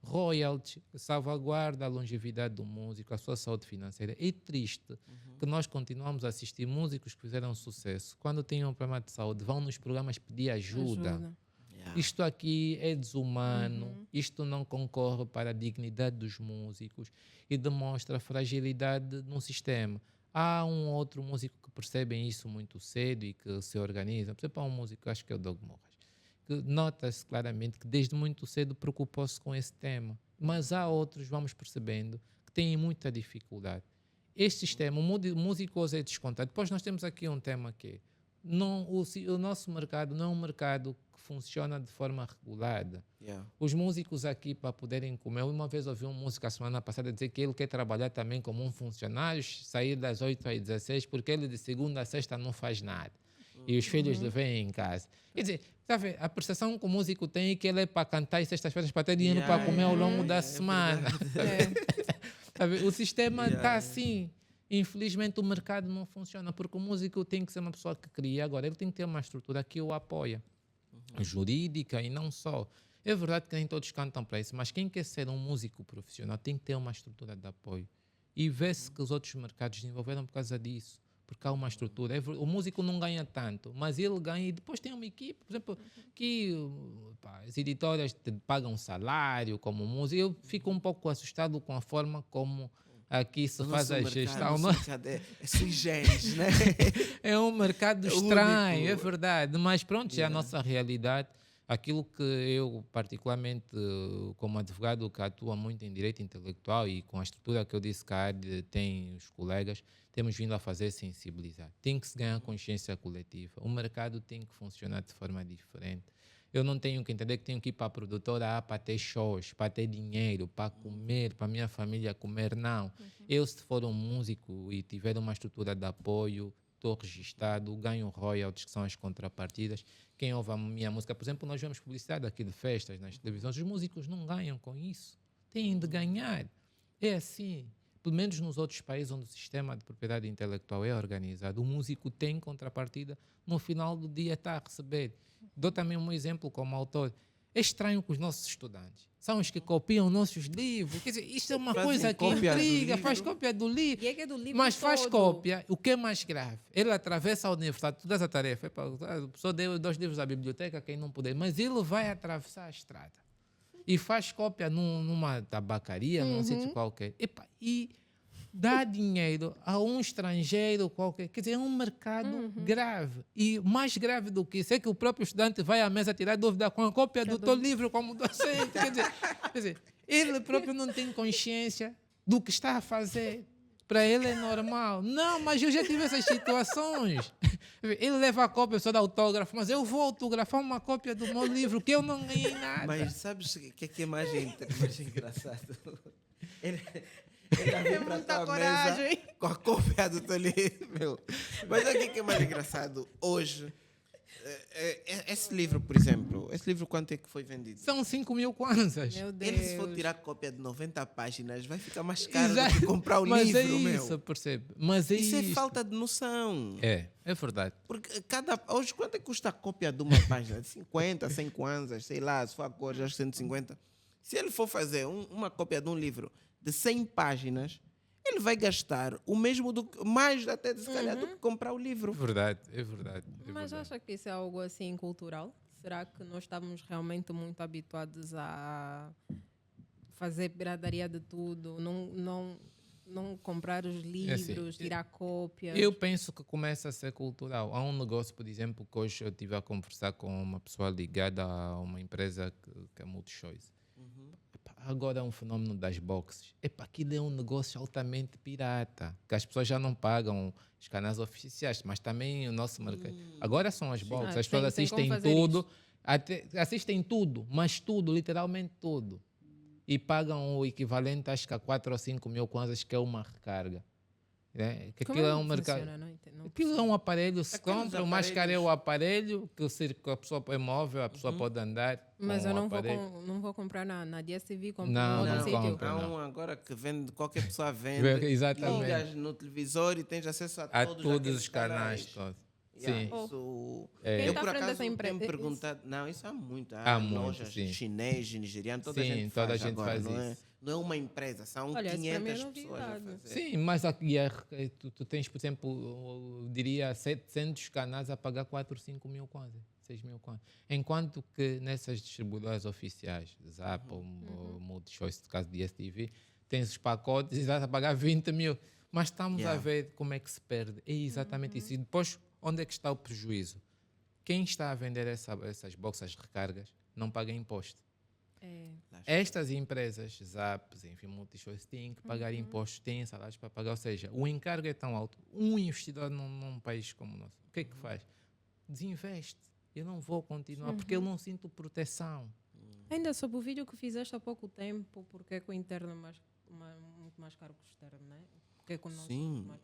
Royalty, salvaguarda a longevidade do músico, a sua saúde financeira. É triste que nós continuamos a assistir músicos que fizeram sucesso. Quando têm um problema de saúde, vão nos programas pedir ajuda. Isto aqui é desumano, isto não concorre para a dignidade dos músicos e demonstra a fragilidade no sistema. Há um outro músico que percebem isso muito cedo e que se organiza. Por exemplo, há um músico, acho que é o Doug Morras, que nota-se claramente que desde muito cedo preocupou-se com esse tema. Mas há outros, vamos percebendo, que têm muita dificuldade. Este sistema, o músico hoje é descontado. Depois nós temos aqui um tema que o nosso mercado não é um mercado que funciona de forma regulada. Os músicos aqui, para poderem comer, uma vez ouvi um músico a semana passada dizer que ele quer trabalhar também como um funcionário, sair das 8 às 16, porque ele de segunda a sexta não faz nada. E os filhos lhe vêm em casa. Quer dizer, sabe, a percepção que o músico tem é que ele é para cantar e sextas-feiras para ter dinheiro para comer ao longo da semana. Sabe, o sistema está assim. Infelizmente o mercado não funciona, porque o músico tem que ser uma pessoa que cria. Agora, ele tem que ter uma estrutura que o apoia. Jurídica e não só. É verdade que nem todos cantam para isso, mas quem quer ser um músico profissional tem que ter uma estrutura de apoio. E vê-se que os outros mercados desenvolveram por causa disso. Porque há uma estrutura. O músico não ganha tanto, mas ele ganha e depois tem uma equipe. Por exemplo, que as editoras te pagam salário como músico. Eu fico um pouco assustado com a forma como aqui se faz a gestão. É sui generis, né? É um mercado estranho, é verdade. Mas pronto, é a nossa realidade. Aquilo que eu, particularmente, como advogado que atua muito em direito intelectual e com a estrutura que eu disse que a AD tem os colegas, temos vindo a fazer sensibilizar. Tem que se ganhar consciência coletiva. O mercado tem que funcionar de forma diferente. Eu não tenho que entender que tenho que ir para a produtora para ter shows, para ter dinheiro, para comer, para a minha família comer. Não. Eu, se for um músico e tiver uma estrutura de apoio, estou registado, ganho royalties, que são as contrapartidas. Quem ouve a minha música, por exemplo, nós vemos publicidade aqui de festas nas televisões, os músicos não ganham com isso. Têm de ganhar. É assim. Pelo menos nos outros países onde o sistema de propriedade intelectual é organizado, o músico tem contrapartida, no final do dia está a receber. Dou também um exemplo como autor. É estranho que os nossos estudantes são os que copiam nossos livros. Quer dizer, isto é uma coisa que intriga, faz cópia do livro. E é que é do livro mas todo. faz cópia, o que é mais grave? Ele atravessa a universidade, tu dás a tarefa, a pessoa deu 2 livros à biblioteca, quem não puder, mas ele vai atravessar a estrada e faz cópia numa tabacaria, num sítio qualquer. E dá dinheiro a um estrangeiro qualquer. Quer dizer, é um mercado grave. E mais grave do que isso é que o próprio estudante vai à mesa tirar dúvida com a cópia do teu livro como docente. Quer dizer, ele próprio não tem consciência do que está a fazer. Para ele é normal. Não, mas eu já tive essas situações. Ele leva a cópia só do autógrafo, mas eu vou autografar uma cópia do meu livro que eu não ganhei nada. Mas sabes o que é mais engraçado? Ele já vem para tua coragem. Mesa com a cópia do teu livro, meu. Mas o que é mais engraçado? Hoje, Esse livro, por exemplo, esse livro quanto é que foi vendido? São 5 mil kwanzas. Meu Deus. Ele, se for tirar cópia de 90 páginas, vai ficar mais caro do Exato. que comprar o Mas livro, é isso, meu. percebe? Mas é Isso é isto. falta de noção. É verdade. Porque hoje, quanto é que custa a cópia de uma página? 50, 100 kwanzas, sei lá, se for a cor, já 150. Se ele for fazer uma cópia de um livro de 100 páginas, ele vai gastar o mesmo, mais até se calhar, do que comprar o livro. É verdade. É Mas verdade. acha que isso é algo assim cultural? Será que nós estamos realmente muito habituados a fazer pirataria de tudo? Não comprar os livros, tirar cópias? Eu penso que começa a ser cultural. Há um negócio, por exemplo, que hoje eu estive a conversar com uma pessoa ligada a uma empresa que é MultiChoice. Epá, agora é um fenómeno das boxes. Epá, aquilo é um negócio altamente pirata, que as pessoas já não pagam os canais oficiais, mas também o nosso mercado. Agora são as boxes, as pessoas tem como assistem fazer tudo, assistem tudo, mas tudo, literalmente tudo. E pagam o equivalente, acho que a 4 ou 5 mil kwanzas, que é uma recarga. Né? Que Como aquilo é é um que mercado. funciona? Não entendo, não Aquilo é um aparelho, se Aqueles compra, o mais caro é o aparelhos. aparelho, que a pessoa é móvel, a pessoa pode andar. Mas com eu o não vou, aparelho. não vou comprar na DSTV, compro Não, no não outro sítio. compra. Há não. um agora que vende, qualquer pessoa vende. Exatamente. Ligas no televisor e tens acesso a A todos todos aqueles os canais. Todos. Yeah, Sim. isso, É. eu Quem tá por à frente acaso dessa empresa? tenho perguntado. Não, isso há muito. Há Há muito, lojas sim. chinês, nigeriano, toda a Sim, gente toda a faz gente agora, faz não é? isso. Não é uma empresa, são Olha, isso para mim é 500 pessoas a novidade. fazer. Sim, mas aqui tu tens, por exemplo, eu diria 700 canais a pagar 4, 5 mil kwanzas, 6 mil kwanzas. Enquanto que nessas distribuidoras oficiais, Zap ou Multichoice, no caso de DSTV, tens os pacotes e estás a pagar 20 mil. Mas estamos a ver como é que se perde. É exatamente isso. E depois, onde é que está o prejuízo? Quem está a vender essas boxes, recargas, não paga imposto. Estas empresas, Zaps, enfim, MultiChoice, têm que pagar impostos, têm salários para pagar. Ou seja, o encargo é tão alto. Um investidor num país como o nosso, o que é que faz? Desinveste. Eu não vou continuar porque eu não sinto proteção. Ainda sobre o vídeo que fizeste há pouco tempo, porque é que o interno é muito mais caro que o externo, não é? Porque é que o nosso é Sim, muito mais...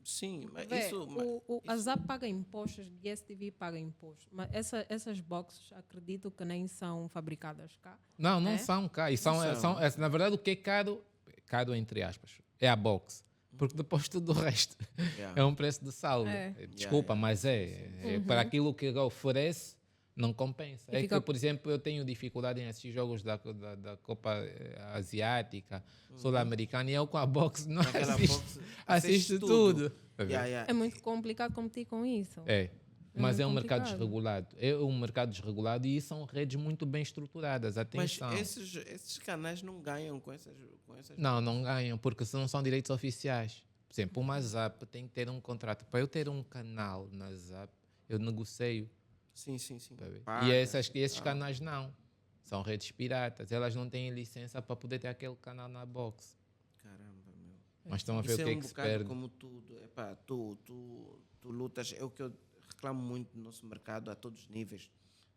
sim, mas Vê, isso. a ZAP paga impostos, a DSTV paga impostos, mas essas boxes acredito que nem são fabricadas cá. Não É? são cá. E São. na verdade, o que é caro entre aspas, é a box. Porque depois tudo o resto Yeah. é um preço de saldo. É. Desculpa, mas para aquilo que ele oferece, não compensa. E É fica- que, por exemplo, eu tenho dificuldade em assistir jogos da Copa Asiática, Sul-Americana, e eu com a box não Naquela assisto. box, Assisto tudo. Yeah, yeah. É muito complicado competir com isso. É. Mas é um muito mercado complicado. desregulado. É um mercado desregulado e são redes muito bem estruturadas. Mas Atenção. esses canais não ganham com essas. Não ganham, porque se não são direitos oficiais. Por exemplo, uma Zap tem que ter um contrato. Para eu ter um canal na Zap, eu negocio. Sim. Tá a ver? Paga, E esses tal. canais não. São redes piratas. Elas não têm licença para poder ter aquele canal na box. Caramba, meu. Mas estão a ver Isso o que é é um que se bocado perde. como tudo. Epá, tu lutas. É o que eu reclamo muito no nosso mercado a todos os níveis.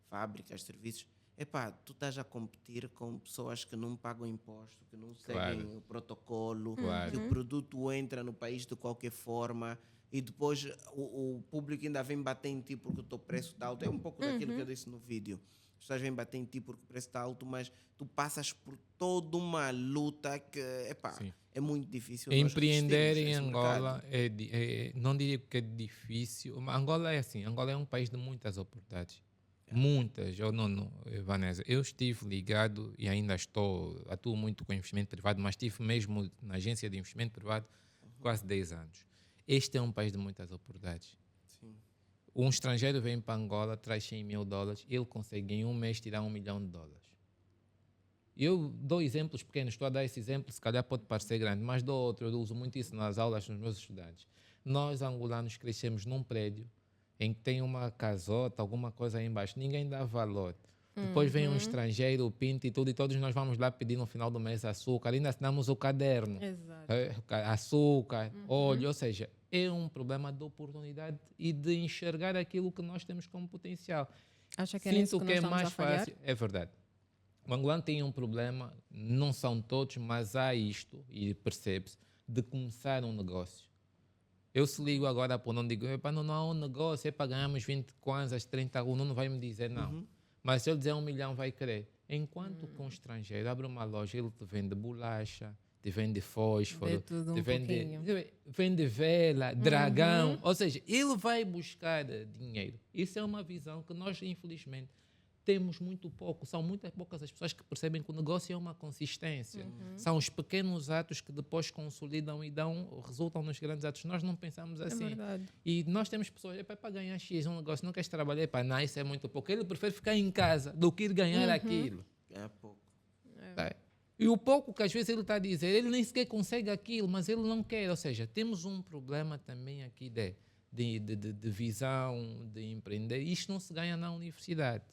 Fábricas, serviços. Epá, tu estás a competir com pessoas que não pagam imposto, que não seguem Claro. o protocolo, Claro. que o produto entra no país de qualquer forma e depois o público ainda vem bater em ti porque o teu preço está alto. É um pouco daquilo que eu disse no vídeo. As pessoas vêm bater em ti porque o preço está alto, mas tu passas por toda uma luta que, epá, Sim. é muito difícil. nós Empreender resistirmos a em esse Angola mercado. não diria que é difícil. Mas Angola é assim, Angola é um país de muitas oportunidades. Muitas. Vanessa, eu estive ligado e ainda atuo muito com investimento privado, mas estive mesmo na agência de investimento privado quase 10 anos. Este é um país de muitas oportunidades. Sim. Um estrangeiro vem para Angola, traz 100 mil dólares, ele consegue em um mês tirar $1 milhão. Eu dou exemplos pequenos, estou a dar esse exemplo, se calhar pode parecer grande, mas dou outro, eu uso muito isso nas aulas dos meus estudantes. Nós, angolanos, crescemos num prédio em que tem uma casota, alguma coisa aí embaixo, ninguém dá valor. Depois vem um estrangeiro, pinta e tudo, e todos nós vamos lá pedir no final do mês açúcar, ainda assinamos o caderno. Exato. Açúcar, óleo, ou seja, é um problema de oportunidade e de enxergar aquilo que nós temos como potencial. Acha que é nisso Sinto que que nós é estamos a mais falhar? fácil. É verdade. O angolano tem um problema, não são todos, mas há isto, e percebe-se, de começar um negócio. Eu se ligo agora para o não digo, epa, não há um negócio, é para ganharmos 20 kwanzas, 30, o não vai me dizer não. Mas se eu dizer 1 milhão, vai querer. Enquanto com o estrangeiro abre uma loja, ele te vende bolacha, te vende fósforo, tudo te pouquinho. vende vela, dragão. Ou seja, ele vai buscar dinheiro. Isso é uma visão que nós, infelizmente, temos muito pouco. São muito poucas as pessoas que percebem que o negócio é uma consistência. São os pequenos atos que depois consolidam e resultam nos grandes atos. Nós não pensamos assim. verdade. E nós temos pessoas, para ganhar X um negócio, não queres trabalhar, não, isso é muito pouco. Ele prefere ficar em casa do que ir ganhar aquilo. É pouco. Tá? E o pouco que às vezes ele está a dizer, ele nem sequer consegue aquilo, mas ele não quer. Ou seja, temos um problema também aqui de visão, de empreender. Isto não se ganha na universidade.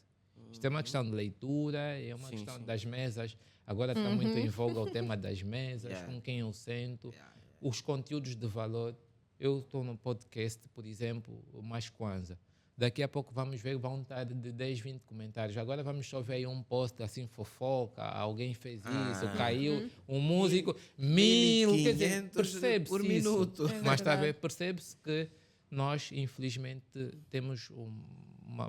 Isto é uma questão de leitura, é uma questão das mesas. Agora está muito em voga o tema das mesas, com quem eu sento, os conteúdos de valor. Eu estou no podcast, por exemplo, o Mais Kwanza. Daqui a pouco vamos ver, vão estar de 10, 20 comentários. Agora vamos só ver aí um post assim, fofoca, alguém fez isso, caiu, um músico, 1000, quer dizer, percebe-se por isso. minuto. Mas percebe-se que nós, infelizmente, temos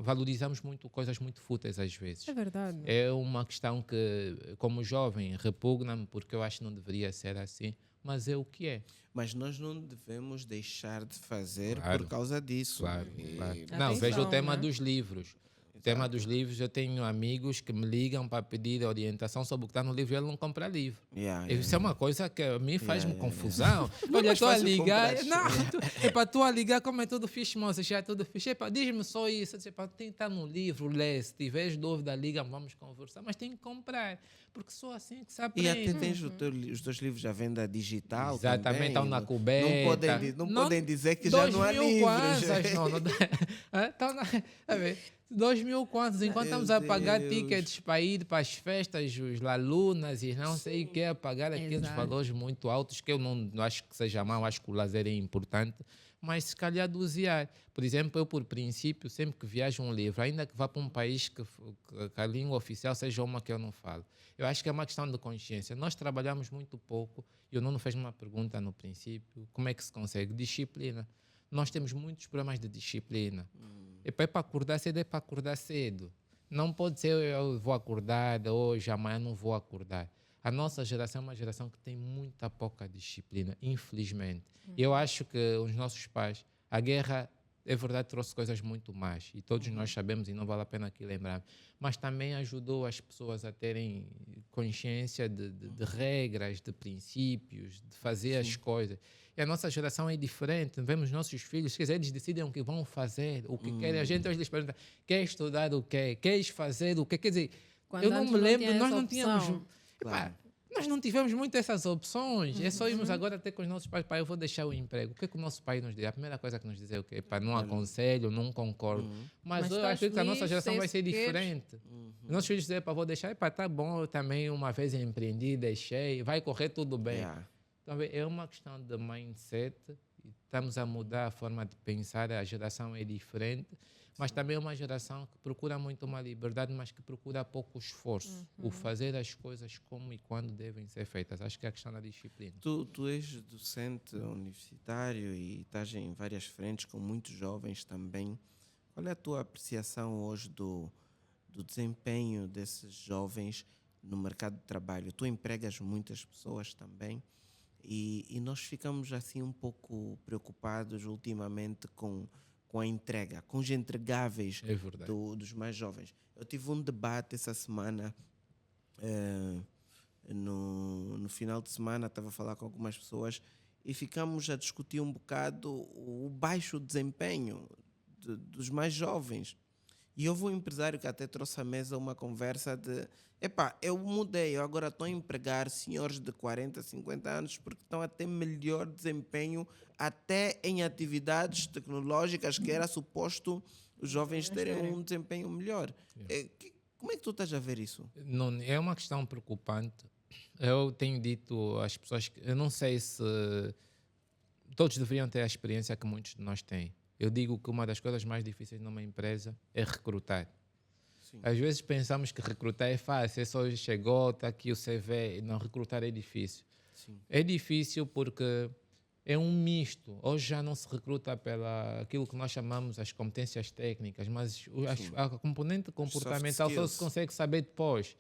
valorizamos muito coisas muito fúteis às vezes. É verdade. É uma questão que, como jovem, repugna-me, porque eu acho que não deveria ser assim, mas é o que é. Mas nós não devemos deixar de fazer Claro. por causa disso. Claro. Atenção, Não, veja o tema né? dos livros. O tema dos livros, eu tenho amigos que me ligam para pedir orientação sobre o que está no livro e ele não compra livro. Isso é uma coisa que a mim faz-me confusão. Olha, estou a ligar. Estou a ligar, como é tudo fixe, moça, já é tudo fixe. Diz-me só isso. Tem que estar no livro, lê. Se tiveres dúvida, liga, vamos conversar. Mas tem que comprar, porque só assim que se aprende. E até tens os teus livros à venda digital. Exatamente, também. estão na coberta. Não podem dizer que já não há livros. Kwanzas, estão na... 2.000 kwanzas, enquanto estamos a pagar tickets para ir para as festas, os lalunas e não sei o que, a pagar aqueles valores muito altos, que eu não acho que seja mal, acho que o lazer é importante, mas se calhar dosear. Por exemplo, eu por princípio, sempre que viajo um livro, ainda que vá para um país que a língua oficial seja uma que eu não falo, eu acho que é uma questão de consciência. Nós trabalhamos muito pouco, e o Nuno fez uma pergunta no princípio, como é que se consegue? Disciplina. Nós temos muitos problemas de disciplina. É para acordar cedo, é para acordar cedo. Não pode ser eu vou acordar hoje, amanhã não vou acordar. A nossa geração é uma geração que tem muita pouca disciplina, infelizmente. Eu acho que os nossos pais, a guerra, é verdade, trouxe coisas muito más. E todos nós sabemos, e não vale a pena aqui lembrar. Mas também ajudou as pessoas a terem consciência de regras, de princípios, de fazer as coisas. E a nossa geração é diferente. Vemos nossos filhos, quer dizer, eles decidem o que vão fazer, o que querem. A gente hoje lhes pergunta, quer estudar o quê? Queres fazer o quê? Quer dizer, Quando eu não me lembro, nós não tínhamos... Claro. Nós não tivemos muito essas opções. É só irmos agora ter com os nossos pais, pai, eu vou deixar o emprego. O que é que o nosso pai nos diz? A primeira coisa que nos diz é o quê? Pai, não aconselho, não concordo. Mas eu acho que a nossa geração vai ser diferente. Os nossos filhos dizem, pai, vou deixar, pai, tá bom, eu também uma vez empreendi, deixei, vai correr tudo bem. Então, é uma questão de mindset. Estamos a mudar a forma de pensar, a geração é diferente. Mas também é uma geração que procura muito uma liberdade, mas que procura pouco esforço. O fazer as coisas como e quando devem ser feitas. Acho que é a questão da disciplina. Tu és docente universitário e estás em várias frentes com muitos jovens também. Qual é a tua apreciação hoje do desempenho desses jovens no mercado de trabalho? Tu empregas muitas pessoas também e nós ficamos assim um pouco preocupados ultimamente com a entrega, com os entregáveis dos mais jovens. Eu tive um debate essa semana, no final de semana, estava a falar com algumas pessoas e ficamos a discutir um bocado o baixo desempenho dos mais jovens. E houve um empresário que até trouxe à mesa uma conversa de eu mudei, eu agora estou a empregar senhores de 40, 50 anos porque estão a ter melhor desempenho até em atividades tecnológicas que era suposto os jovens terem um desempenho melhor. Como é que tu estás a ver isso? Não, é uma questão preocupante. Eu tenho dito às pessoas que eu não sei se todos deveriam ter a experiência que muitos de nós têm. Eu digo que uma das coisas mais difíceis numa empresa é recrutar. Sim. Às vezes pensamos que recrutar é fácil, é só chegou, está aqui o CV. Não, recrutar é difícil. Sim. É difícil porque é um misto. Hoje já não se recruta pela aquilo que nós chamamos as competências técnicas, mas a componente comportamental só se consegue saber depois.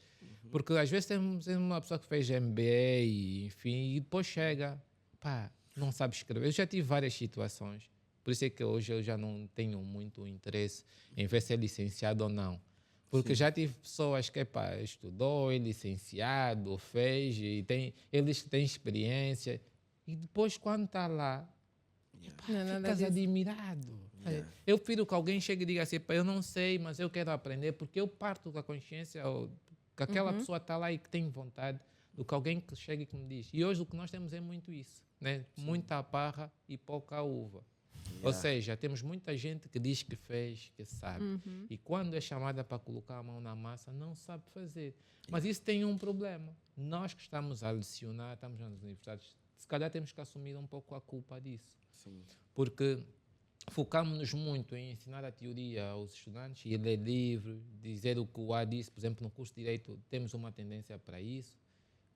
Porque às vezes temos uma pessoa que fez MBA e, enfim, e depois chega, pá, não sabe escrever. Eu já tive várias situações. Por isso é que hoje eu já não tenho muito interesse em ver se é licenciado ou não. Porque já tive pessoas que estudou, é licenciado, fez, e eles têm experiência. E depois, quando está lá, ficas admirado. Eu prefiro que alguém chegue e diga assim, eu não sei, mas eu quero aprender, porque eu parto da consciência que aquela pessoa está lá e que tem vontade, do que alguém que chega e que me diz. E hoje o que nós temos é muito isso, né? Muita parra e pouca uva. Ou seja, temos muita gente que diz que fez, que sabe. E quando é chamada para colocar a mão na massa, não sabe fazer. Mas isso tem um problema. Nós que estamos a lecionar, estamos nas universidades, se calhar temos que assumir um pouco a culpa disso. Sim. Porque focamos-nos muito em ensinar a teoria aos estudantes e ler livros, dizer o que o A disse. Por exemplo, no curso de Direito temos uma tendência para isso.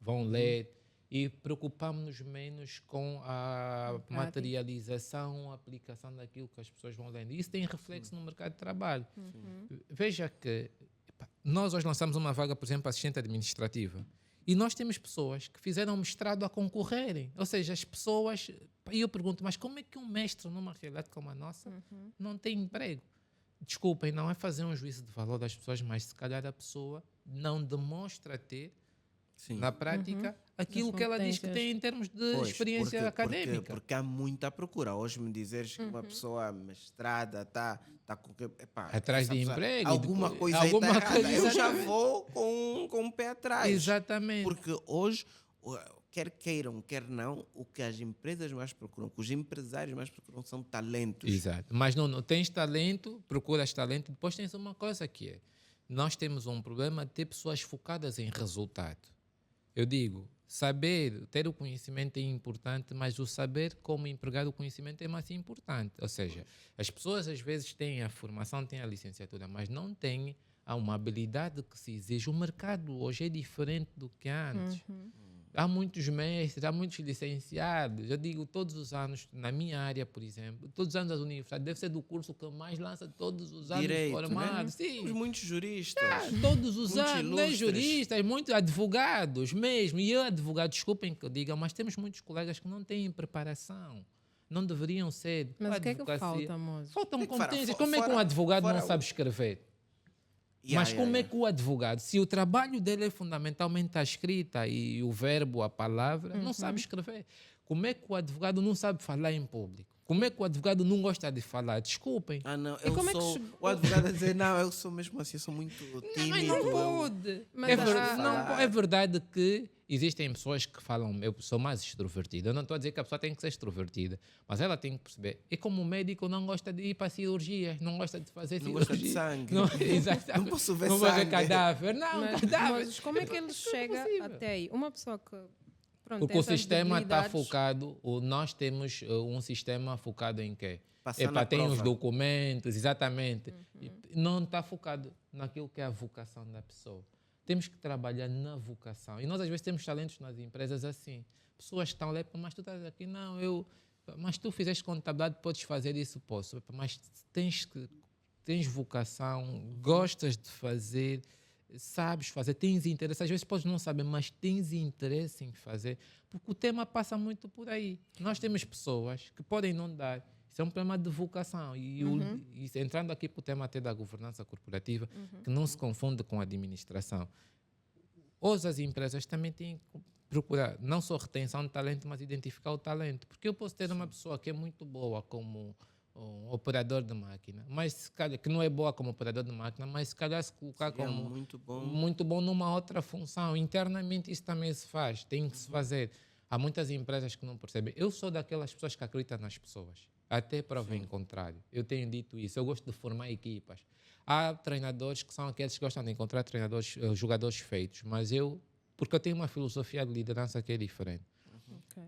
Vão ler. E preocupamos-nos menos com a materialização, a aplicação daquilo que as pessoas vão lendo. Isso tem reflexo no mercado de trabalho. Veja que nós hoje lançamos uma vaga, por exemplo, assistente administrativa. E nós temos pessoas que fizeram mestrado a concorrerem. Ou seja, as pessoas... E eu pergunto, mas como é que um mestre numa realidade como a nossa não tem emprego? Desculpem, não é fazer um juízo de valor das pessoas, mas se calhar a pessoa não demonstra ter na prática, aquilo que ela diz que tem em termos de experiência acadêmica. Porque há muita procura. Hoje me dizeres que uma pessoa mestrada está atrás de emprego. Alguma coisa eu já vou com o pé atrás. Exatamente. Porque hoje, quer queiram, quer não, o que as empresas mais procuram, o que os empresários mais procuram são talentos. Exato. Mas não tens talento, procuras talento, depois tens uma coisa que é, nós temos um problema de ter pessoas focadas em resultado. Eu digo, ter o conhecimento é importante, mas o saber como empregar o conhecimento é mais importante. Ou seja, as pessoas às vezes têm a formação, têm a licenciatura, mas não têm uma habilidade que se exige. O mercado hoje é diferente do que antes. Há muitos mestres, há muitos licenciados. Eu digo, todos os anos, na minha área, por exemplo, todos os anos das universidades, deve ser do curso que mais lança todos os anos formados. Né? Sim. Muitos juristas. Todos os anos, né? Juristas, muitos advogados mesmo. E eu, advogado, desculpem que eu diga, mas temos muitos colegas que não têm preparação. Não deveriam ser. Mas o que é que falta, moço? Faltam competências. Como é que um advogado não sabe escrever? Mas como é que o advogado, se o trabalho dele é fundamentalmente a escrita e o verbo, a palavra, não sabe escrever? Como é que o advogado não sabe falar em público? Como é que o advogado não gosta de falar? Desculpem. Não, o advogado a dizer, não, eu sou mesmo assim, eu sou muito tímido. Mas não pode. É verdade que existem pessoas que falam, eu sou mais extrovertida. Eu não estou a dizer que a pessoa tem que ser extrovertida, mas ela tem que perceber. É como o médico não gosta de ir para cirurgias, não gosta de fazer cirurgia. Não gosta de sangue. Não posso ver sangue. Não vou ver cadáver. Não, cadáver. Mas como é que ele chega até aí? Uma pessoa que... Porque o sistema está focado, nós temos um sistema focado em quê? Tem os documentos, exatamente. Não está focado naquilo que é a vocação da pessoa. Temos que trabalhar na vocação. E nós, às vezes, temos talentos nas empresas assim. Pessoas que estão lá, mas tu estás aqui, mas tu fizeste contabilidade, podes fazer isso, posso. Mas tens vocação, gostas de fazer, sabes fazer, tens interesse. Às vezes podes não saber, mas tens interesse em fazer, porque o tema passa muito por aí. Nós temos pessoas que podem não dar. Isso é um problema de vocação. E entrando aqui para o tema até da governança corporativa, que não se confunde com a administração. Hoje as empresas também têm que procurar não só retenção de talento, mas identificar o talento. Porque eu posso ter uma pessoa que é muito boa como um operador de máquina, mas se calhar, que não é boa como operador de máquina, mas se calhar se colocar como muito bom numa outra função. Internamente isso também se faz, tem que se fazer. Há muitas empresas que não percebem. Eu sou daquelas pessoas que acreditam nas pessoas, até prova em contrário. Eu tenho dito isso, eu gosto de formar equipas. Há treinadores que são aqueles que gostam de encontrar jogadores feitos, mas porque eu tenho uma filosofia de liderança que é diferente.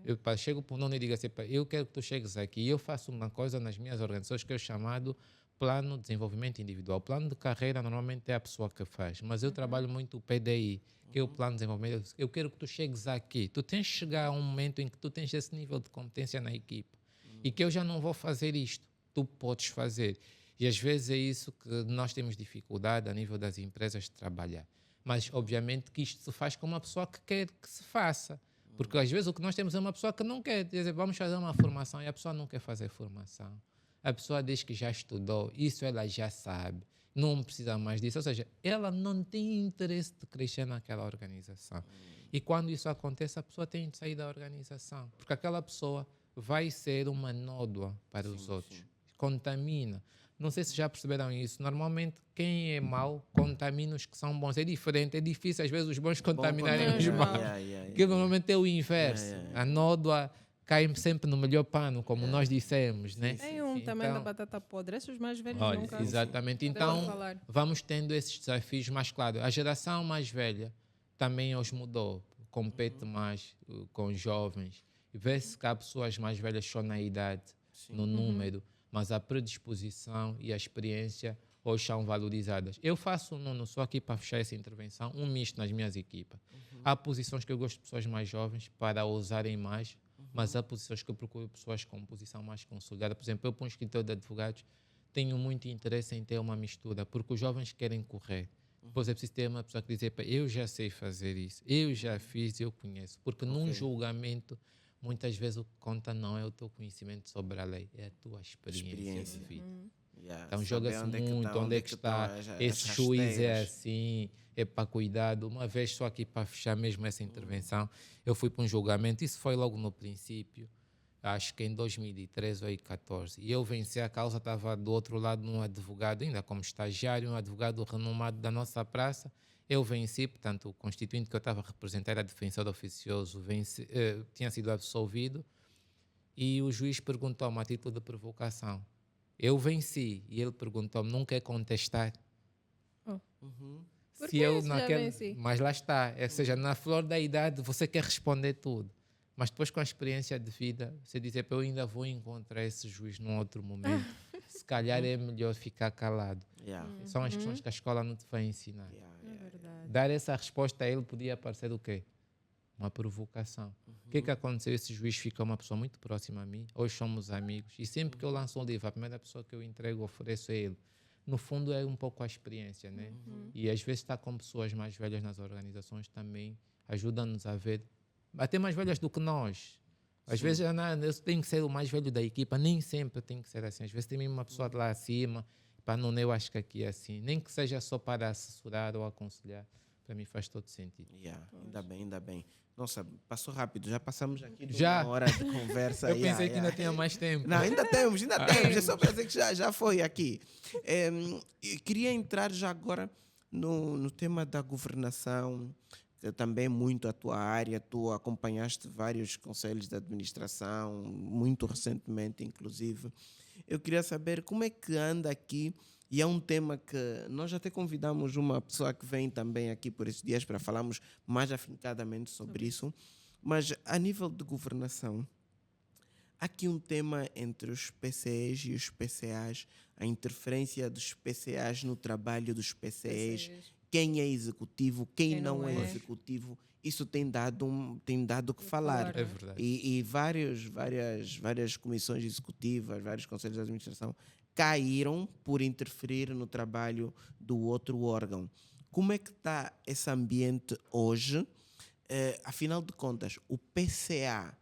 Eu chego para o nono e digo assim, eu quero que tu chegues aqui e eu faço uma coisa nas minhas organizações que é chamado plano de desenvolvimento individual. Plano de carreira normalmente é a pessoa que faz, mas eu trabalho muito o PDI, que é o plano de desenvolvimento. Eu quero que tu chegues aqui. Tu tens que chegar a um momento em que tu tens esse nível de competência na equipa e que eu já não vou fazer isto. Tu podes fazer. E às vezes é isso que nós temos dificuldade a nível das empresas de trabalhar. Mas, obviamente, que isto se faz com uma pessoa que quer que se faça. Porque às vezes o que nós temos é uma pessoa que não quer. Quer dizer, vamos fazer uma formação e a pessoa não quer fazer formação. A pessoa diz que já estudou, isso ela já sabe, não precisa mais disso. Ou seja, ela não tem interesse de crescer naquela organização. E quando isso acontece, a pessoa tem de sair da organização. Porque aquela pessoa vai ser uma nódoa para os outros. Contamina. Não sei se já perceberam isso. Normalmente, quem é mau contamina os que são bons. É diferente, é difícil às vezes os bons contaminarem os maus. Que normalmente é o inverso. A nódoa cai sempre no melhor pano, como nós dissemos, né? Tem também da batata podre. Esses mais velhos olha, nunca... exatamente. Então, vamos tendo esses desafios mais claros. A geração mais velha também os mudou. Compete mais com os jovens. Vê-se que há pessoas mais velhas só na idade, no número, mas a predisposição e a experiência hoje são valorizadas. Eu faço, não só aqui para fechar essa intervenção, um misto nas minhas equipas. Há posições que eu gosto de pessoas mais jovens para ousarem mais, mas há posições que eu procuro pessoas com posição mais consolidada. Por exemplo, eu para um escritório de advogados tenho muito interesse em ter uma mistura, porque os jovens querem correr. Depois é preciso ter uma pessoa que dizer, eu já sei fazer isso, eu já fiz, eu conheço. Porque num julgamento, muitas vezes o que conta não é o teu conhecimento sobre a lei, é a tua experiência de vida. Então joga-se muito, onde é que está, esse juiz é assim, é para cuidado. Uma vez, só aqui para fechar mesmo essa intervenção, eu fui para um julgamento, isso foi logo no princípio, acho que em 2013 ou 2014, e eu venci a causa, estava do outro lado um advogado, ainda como estagiário, um advogado renomado da nossa praça. Eu venci, portanto, o constituinte que eu estava a representar era defensor oficioso, tinha sido absolvido, e o juiz perguntou-me a título de provocação. Eu venci, e ele perguntou-me, não quer contestar? Se eu naquele, mas lá está, ou seja, na flor da idade você quer responder tudo, mas depois com a experiência de vida, você diz, eu ainda vou encontrar esse juiz num outro momento, se calhar é melhor ficar calado. São as questões que a escola não te vai ensinar. Dar essa resposta a ele podia parecer o quê? Uma provocação. O que aconteceu? Esse juiz fica uma pessoa muito próxima a mim, hoje somos amigos, e sempre que eu lanço um livro, a primeira pessoa que eu entrego, ofereço a ele. No fundo é um pouco a experiência, né? E às vezes estar com pessoas mais velhas nas organizações também ajuda-nos a ver, até mais velhas do que nós. Às vezes eu tenho que ser o mais velho da equipa, nem sempre tem que ser assim. Às vezes tem mesmo uma pessoa de lá acima, não, eu acho que aqui é assim. Nem que seja só para assessorar ou aconselhar, para mim faz todo sentido. Ainda bem. Nossa, passou rápido, já passamos aqui de uma hora de conversa. Eu pensei que ainda tinha mais tempo. Não, ainda temos. É só para dizer que já foi aqui. Queria entrar já agora no tema da governação, que também é muito a tua área. Tu acompanhaste vários conselhos de administração, muito recentemente, inclusive. Eu queria saber como é que anda aqui. E é um tema que nós até convidamos uma pessoa que vem também aqui por esses dias para falarmos mais afincadamente sobre isso. Mas a nível de governação, há aqui um tema entre os PCEs e os PCAs, a interferência dos PCAs no trabalho dos PCEs, quem é executivo, quem não é executivo. Isso tem dado o que falar. É verdade. E várias comissões executivas, vários conselhos de administração caíram por interferir no trabalho do outro órgão. Como é que está esse ambiente hoje? Afinal de contas, o PCA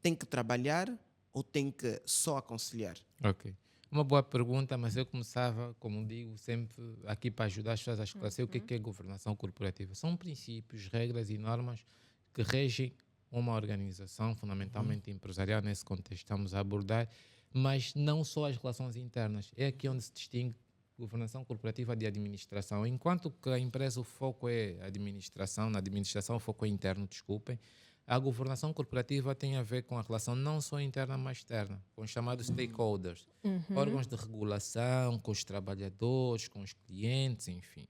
tem que trabalhar ou tem que só aconselhar? Ok. Uma boa pergunta, mas eu começava, como digo, sempre aqui para ajudar as pessoas a esclarecer o que é governação corporativa. São princípios, regras e normas que regem uma organização, fundamentalmente empresarial, nesse contexto estamos a abordar, mas não só as relações internas. É aqui onde se distingue governação corporativa de administração. Enquanto que a empresa, o foco é administração, na administração o foco é interno, desculpem, a governação corporativa tem a ver com a relação não só interna, mas externa, com os chamados stakeholders, órgãos de regulação, com os trabalhadores, com os clientes, enfim.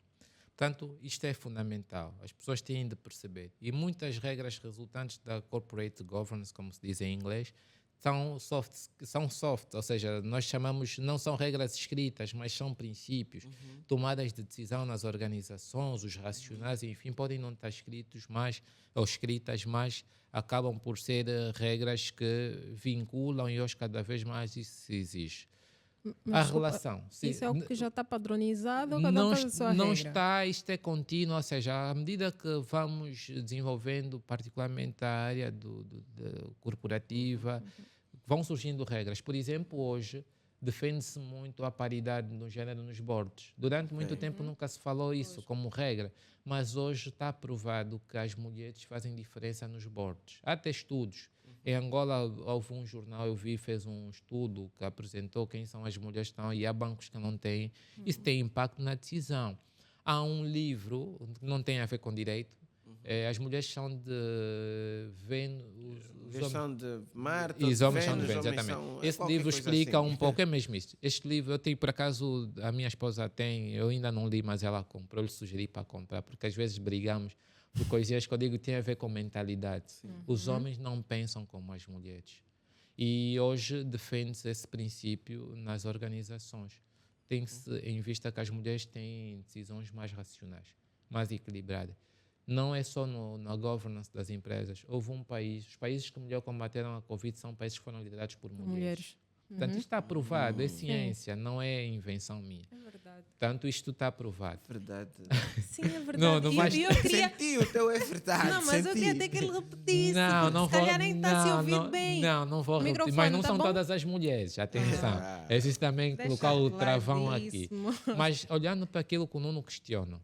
Portanto, isto é fundamental. As pessoas têm de perceber. E muitas regras resultantes da corporate governance, como se diz em inglês, são soft, ou seja, nós chamamos, não são regras escritas, mas são princípios. Tomadas de decisão nas organizações, os racionais, enfim, podem não estar escritos, ou escritas, mas acabam por ser regras que vinculam e hoje cada vez mais isso se exige. Mas A desculpa, relação. isso é o que já está padronizado ou cada Não, um faz a sua não regra? está, isto é contínuo, ou seja, à medida que vamos desenvolvendo, particularmente a área corporativa, vão surgindo regras. Por exemplo, hoje defende-se muito a paridade no género nos boards. Durante muito tempo nunca se falou isso como regra, mas hoje está provado que as mulheres fazem diferença nos boards. Há até estudos. Em Angola houve um jornal, eu vi, fez um estudo que apresentou quem são as mulheres que estão e há bancos que não têm. Isso tem impacto na decisão. Há um livro que não tem a ver com direito. As mulheres são de Vênus. Eles são de Marte, E os homens são de Vênus, Vênus, homens exatamente. são Esse qualquer livro coisa explica assim. um pouco, é mesmo isto. Este livro, eu tenho por acaso, a minha esposa tem, eu ainda não li, mas ela comprou, eu lhe sugeri para comprar, porque às vezes brigamos por coisinhas que eu digo que tem a ver com mentalidade. Os homens não pensam como as mulheres. E hoje defende-se esse princípio nas organizações. Tem-se em vista que as mulheres têm decisões mais racionais, mais equilibradas. Não é só na governance das empresas. Houve um país, os países que melhor combateram a Covid são países que foram liderados por mulheres. Portanto, isto está aprovado, é ciência, não é invenção minha. É verdade. Portanto, isto está aprovado. Verdade. Sim, é verdade. Não E vais- eu queria... Senti o teu é verdade. Não, mas eu senti. queria até que ele repetisse. Não, não se vou. calhar nem está a se Não, ouvir não, bem. não vou repetir. Microfone, Mas não tá são bom? todas as mulheres, atenção. Ah. É preciso também Deixa colocar o travão aqui. claríssimo. Mas olhando para aquilo que o Nuno questiona,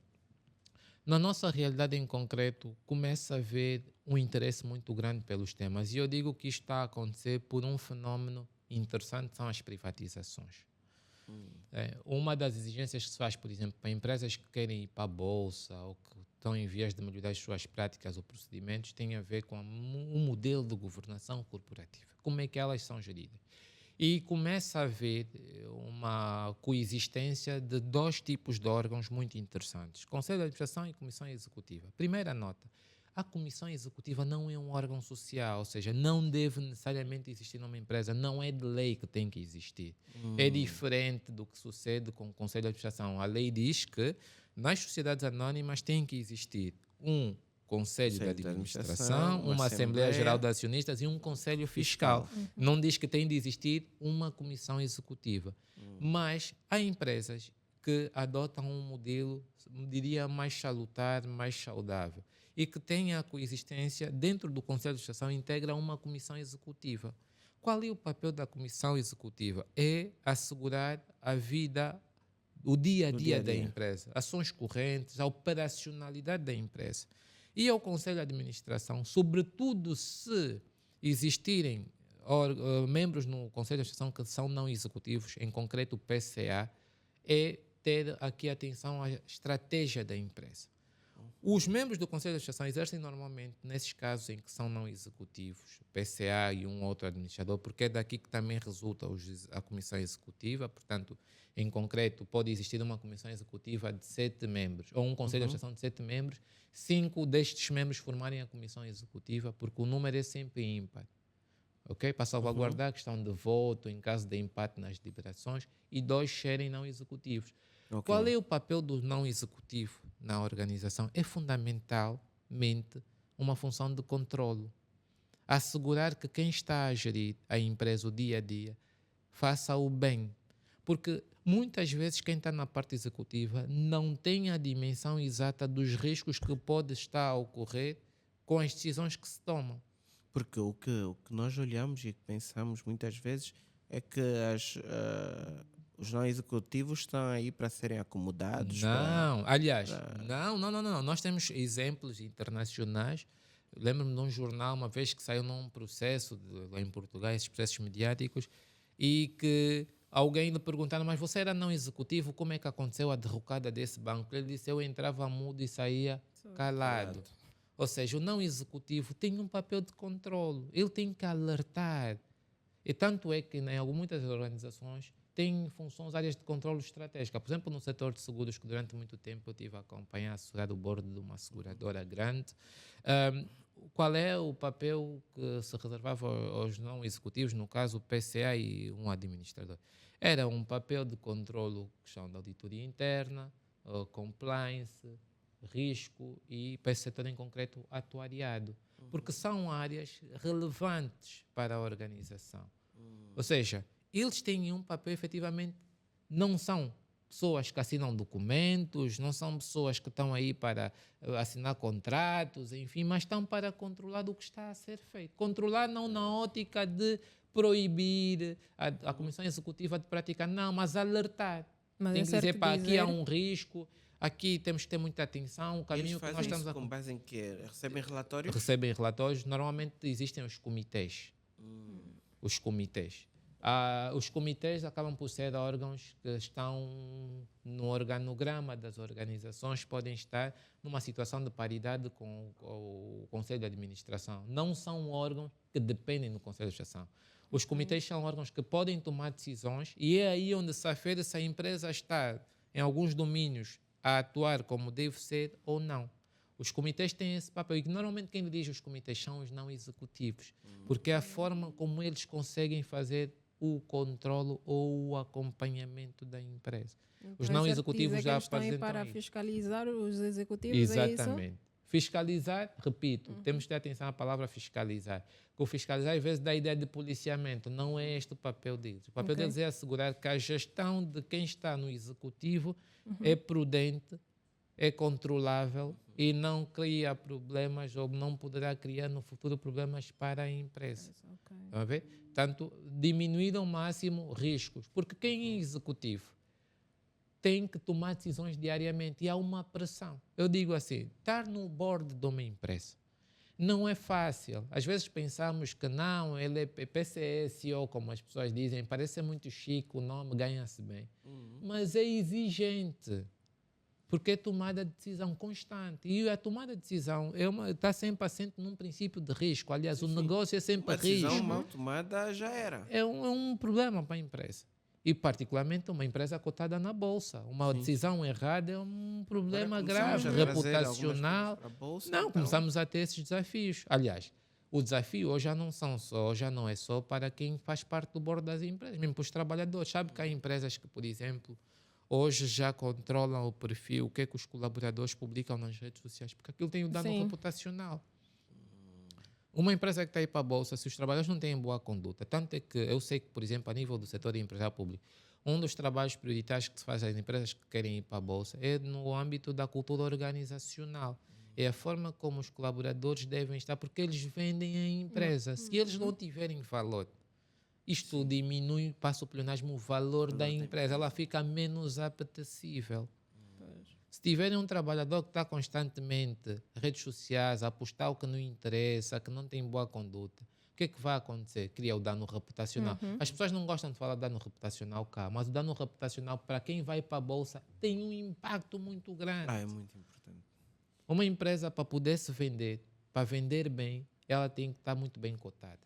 na nossa realidade em concreto, começa a haver um interesse muito grande pelos temas. E eu digo que isto está a acontecer por um fenómeno interessante, são as privatizações. Uma das exigências que se faz, por exemplo, para empresas que querem ir para a Bolsa ou que estão em vias de melhorar as suas práticas ou procedimentos, tem a ver com um modelo de governação corporativa. Como é que elas são geridas? E começa a haver uma coexistência de dois tipos de órgãos muito interessantes: Conselho de Administração e Comissão Executiva. Primeira nota: a Comissão Executiva não é um órgão social, ou seja, não deve necessariamente existir numa empresa, não é de lei que tem que existir. É diferente do que sucede com o Conselho de Administração. A lei diz que nas sociedades anónimas tem que existir um Conselho de Administração, uma Assembleia Geral de Acionistas e um Conselho Fiscal. Não diz que tem de existir uma Comissão Executiva. Mas há empresas que adotam um modelo, diria, mais salutar, mais saudável, e que tem a coexistência dentro do Conselho de Administração, integra uma Comissão Executiva. Qual é o papel da Comissão Executiva? É assegurar a vida, o dia a dia da empresa, ações correntes, a operacionalidade da empresa. E ao Conselho de Administração, sobretudo se existirem membros no Conselho de Administração que são não executivos, em concreto o PCA, é ter aqui atenção à estratégia da empresa. Os membros do Conselho de Administração exercem normalmente, nesses casos em que são não executivos, PCA e um outro administrador, porque é daqui que também resulta a Comissão Executiva. Portanto, em concreto, pode existir uma Comissão Executiva de 7 membros, ou um Conselho de Administração de 7 membros, 5 destes membros formarem a Comissão Executiva, porque o número é sempre ímpar. Okay? Para salvaguardar a questão de voto em caso de empate nas deliberações, e 2 serem não executivos. Okay. Qual é o papel do não executivo na organização? É fundamentalmente uma função de controlo. Assegurar que quem está a gerir a empresa o dia a dia faça o bem. Porque muitas vezes quem está na parte executiva não tem a dimensão exata dos riscos que pode estar a ocorrer com as decisões que se tomam. Porque o que nós olhamos e pensamos muitas vezes é que os não executivos estão aí para serem acomodados. Não, aliás, não. Nós temos exemplos internacionais. Lembro-me de um jornal, uma vez que saiu num processo lá em Portugal, esses processos mediáticos, e que alguém lhe perguntaram: mas você era não executivo, como é que aconteceu a derrocada desse banco? Ele disse: eu entrava mudo e saía calado. Ou seja, o não executivo tem um papel de controle, ele tem que alertar. E tanto é que em muitas organizações têm funções, áreas de controle estratégica. Por exemplo, no setor de seguros, que durante muito tempo eu tive a acompanhar, assessorar o board de uma seguradora grande, qual é o papel que se reservava aos não executivos, no caso o PCA e um administrador? Era um papel de controle, questão da auditoria interna, compliance, risco e, para esse setor em concreto, atuariado. Porque são áreas relevantes para a organização. Ou seja, eles têm um papel, efetivamente, não são pessoas que assinam documentos, não são pessoas que estão aí para assinar contratos, enfim, mas estão para controlar o que está a ser feito. Controlar não na ótica de proibir a Comissão Executiva de praticar, não, mas alertar. Mas tem é que dizer, certo pá, aqui há dizer- um risco, aqui temos que ter muita atenção, o Eles caminho que nós fazem estamos isso a com base em quê? Recebem relatórios? recebem relatórios. Normalmente existem os comitês. Os comitês. Os comitês acabam por ser órgãos que estão no organograma das organizações, podem estar numa situação de paridade com o Conselho de Administração. Não são órgãos que dependem do Conselho de Administração. Os comitês são órgãos que podem tomar decisões e é aí onde se afere se a empresa está, em alguns domínios, a atuar como deve ser ou não. Os comitês têm esse papel e normalmente quem dirige os comitês são os não executivos, porque é a forma como eles conseguem fazer o controle ou o acompanhamento da empresa. Os Então, não é certo executivos dizer que já eles estão aí apresentam para isso. fiscalizar os executivos, é isso? Exatamente. Fiscalizar, repito, temos que ter atenção à palavra fiscalizar. Porque o fiscalizar, às vezes, dá a ideia de policiamento. Não é este o papel deles. O papel Ok. deles é assegurar que a gestão de quem está no executivo é prudente, é controlável e não cria problemas ou não poderá criar no futuro problemas para a empresa. Ok. Estão a ver? Portanto, diminuir ao máximo riscos. Porque quem é executivo tem que tomar decisões diariamente e há uma pressão. Eu digo assim, estar no board de uma empresa não é fácil. Às vezes pensamos que não, ele é PCE, CEO, como as pessoas dizem, parece ser muito chique, o nome ganha-se bem. Mas é exigente, porque é tomada de decisão constante. E a tomada de decisão está sempre assente num princípio de risco. Aliás, o negócio é sempre Uma decisão risco. mal tomada já era. É um problema para a empresa. E, particularmente, uma empresa cotada na Bolsa. Uma decisão errada é um problema Agora grave, começamos a trazer reputacional. algumas coisas para a bolsa, Não, então. começamos a ter esses desafios. Aliás, o desafio hoje já não é só para quem faz parte do board das empresas, mesmo para os trabalhadores. Sabe que há empresas que, por exemplo, hoje já controlam o perfil, o que é que os colaboradores publicam nas redes sociais, porque aquilo tem um dano Sim. reputacional. Uma empresa que está aí para a Bolsa, se os trabalhadores não têm boa conduta, tanto é que eu sei que, por exemplo, a nível do setor empresarial público, um dos trabalhos prioritários que se faz às empresas que querem ir para a Bolsa é no âmbito da cultura organizacional. É a forma como os colaboradores devem estar, porque eles vendem a empresa. Se eles não tiverem valor, isto diminui, passa o pleonasmo, o valor da empresa. Ela fica menos apetecível. Se tiverem um trabalhador que está constantemente nas redes sociais a postar o que não interessa, que não tem boa conduta, o que é que vai acontecer? Cria o dano reputacional. As pessoas não gostam de falar de dano reputacional cá, mas o dano reputacional para quem vai para a Bolsa tem um impacto muito grande. É muito importante. Uma empresa, para poder se vender, para vender bem, ela tem que estar muito bem cotada.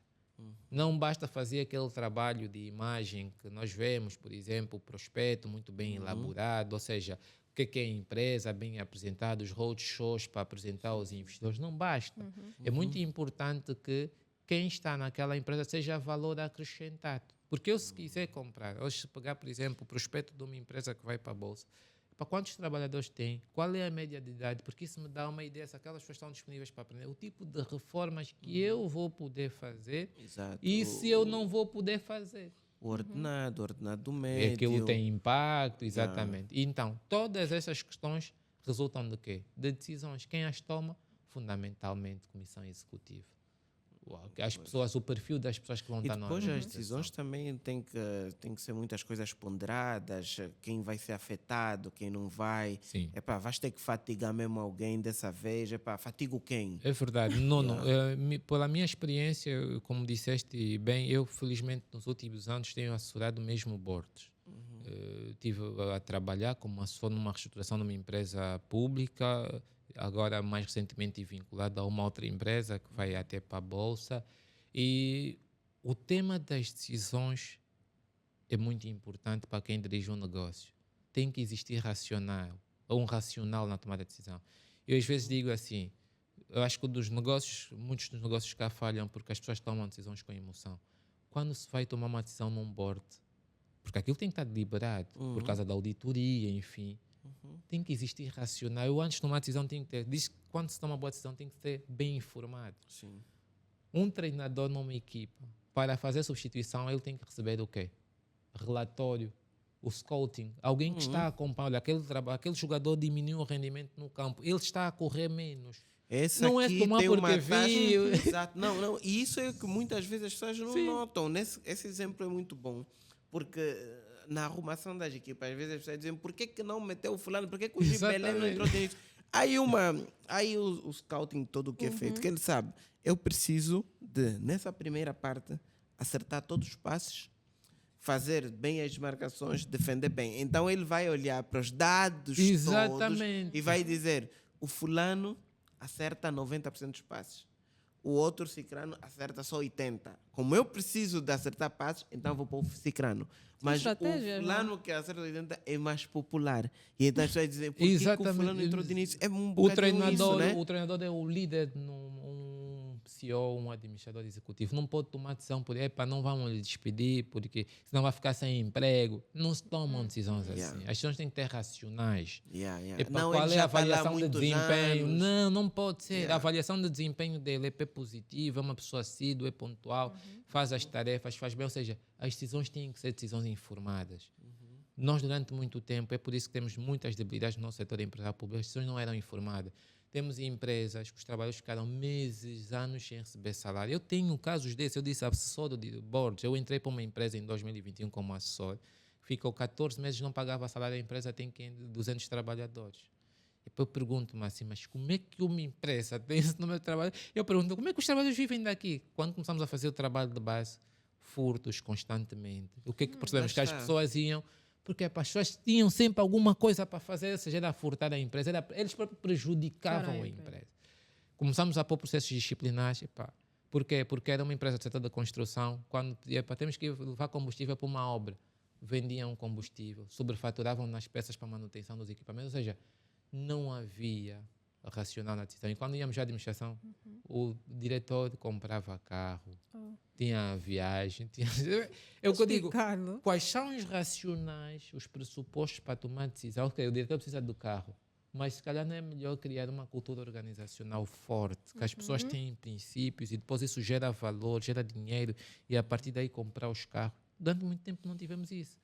Não basta fazer aquele trabalho de imagem que nós vemos, por exemplo, o prospecto muito bem elaborado, ou seja, o que é a empresa, bem apresentado, os roadshows para apresentar aos investidores. Não basta. É muito importante que quem está naquela empresa seja valor acrescentado. Porque eu, se quiser comprar, hoje, se pegar, por exemplo, o prospecto de uma empresa que vai para a Bolsa, para quantos trabalhadores tem, qual é a média de idade, porque isso me dá uma ideia se aquelas pessoas estão disponíveis para aprender, o tipo de reformas que eu vou poder fazer Exato. e se eu não vou poder fazer. O ordenado E médio. aquilo tem impacto, exatamente. Então, todas essas questões resultam de quê? De decisões. Quem as toma? Fundamentalmente, Comissão Executiva. As pessoas, o perfil das pessoas que vão E estar na depois as organização. decisões também tem que ser muitas coisas ponderadas, quem vai ser afetado, quem não vai. Sim. Epá, vais ter que fatigar mesmo alguém dessa vez, epá, fatigo quem? É verdade. Pela minha experiência, como disseste bem, eu felizmente nos últimos anos tenho assessorado mesmo boards. Estive a trabalhar como assessor numa reestruturação de uma empresa pública, agora mais recentemente vinculado a uma outra empresa que vai até para a Bolsa. E o tema das decisões é muito importante para quem dirige um negócio. Tem que existir um racional na tomada de decisão. Eu às vezes digo assim, eu acho que muitos dos negócios cá falham porque as pessoas tomam decisões com emoção. Quando se vai tomar uma decisão num board, porque aquilo tem que estar deliberado, por causa da auditoria, enfim, tem que existir racional. Eu antes de tomar uma decisão diz que quando se toma uma boa decisão tem que ser bem informado. Sim. Um treinador numa equipa, para fazer substituição, ele tem que receber o quê? Relatório, o scouting, alguém que está a acompanhar, aquele jogador diminuiu o rendimento no campo, ele está a correr menos. Esse não aqui é tomar tem porque uma taxa... viu. Exato. Não. E isso é que muitas vezes as pessoas não Sim. notam. Esse exemplo é muito bom. Porque na arrumação das equipas, às vezes as pessoas dizem por que não meteu o fulano? Por que o Gibelé não entrou nisso? Aí o scouting todo que é feito, que ele sabe, eu preciso de, nessa primeira parte, acertar todos os passes, fazer bem as marcações, defender bem. Então ele vai olhar para os dados todos e vai dizer, o fulano acerta 90% dos passes. O outro cicrano acerta só 80%. Como eu preciso de acertar passes, então vou pôr o cicrano. Mas o fulano que acerta 80% é mais popular. E então as pessoas dizem, por que o fulano entrou de início? É um bocadinho isso, né? O treinador é o líder, um CEO, um administrador executivo. Não pode tomar decisão por não vamos lhe despedir, porque senão vai ficar sem emprego. Não se tomam decisões assim. As decisões têm que ter racionais. Não, qual é a avaliação de desempenho? Anos. Não pode ser. A avaliação de desempenho dele é positiva, é uma pessoa assídua, é pontual, faz as tarefas, faz bem. Ou seja, as decisões têm que ser decisões informadas. Nós, durante muito tempo, é por isso que temos muitas debilidades no nosso setor empresarial público, as decisões não eram informadas. Temos empresas que os trabalhadores ficaram meses, anos sem receber salário. Eu tenho casos desses. Eu disse assessor de board. Eu entrei para uma empresa em 2021 como assessor. Ficou 14 meses, não pagava salário. A empresa tem 200 trabalhadores. E depois eu pergunto-me assim, mas como é que uma empresa tem esse número de trabalho? Eu pergunto, como é que os trabalhadores vivem daqui? Quando começamos a fazer o trabalho de base, furtos constantemente. O que é que percebemos? Que as pessoas iam... Porque as pessoas tinham sempre alguma coisa para fazer, seja era furtar a empresa, eles próprios prejudicavam a empresa. Começamos a pôr processos disciplinares. Por quê? Porque era uma empresa do setor da construção, quando temos que levar combustível para uma obra, vendiam combustível, sobrefaturavam nas peças para manutenção dos equipamentos, ou seja, não havia racional na decisão. E quando íamos à administração, o diretor comprava carro, tinha viagem, Eu digo, quais são os racionais, os pressupostos para tomar decisão? O diretor precisa do carro, mas se calhar não é melhor criar uma cultura organizacional forte, que as pessoas têm princípios e depois isso gera valor, gera dinheiro e a partir daí comprar os carros. Durante muito tempo não tivemos isso.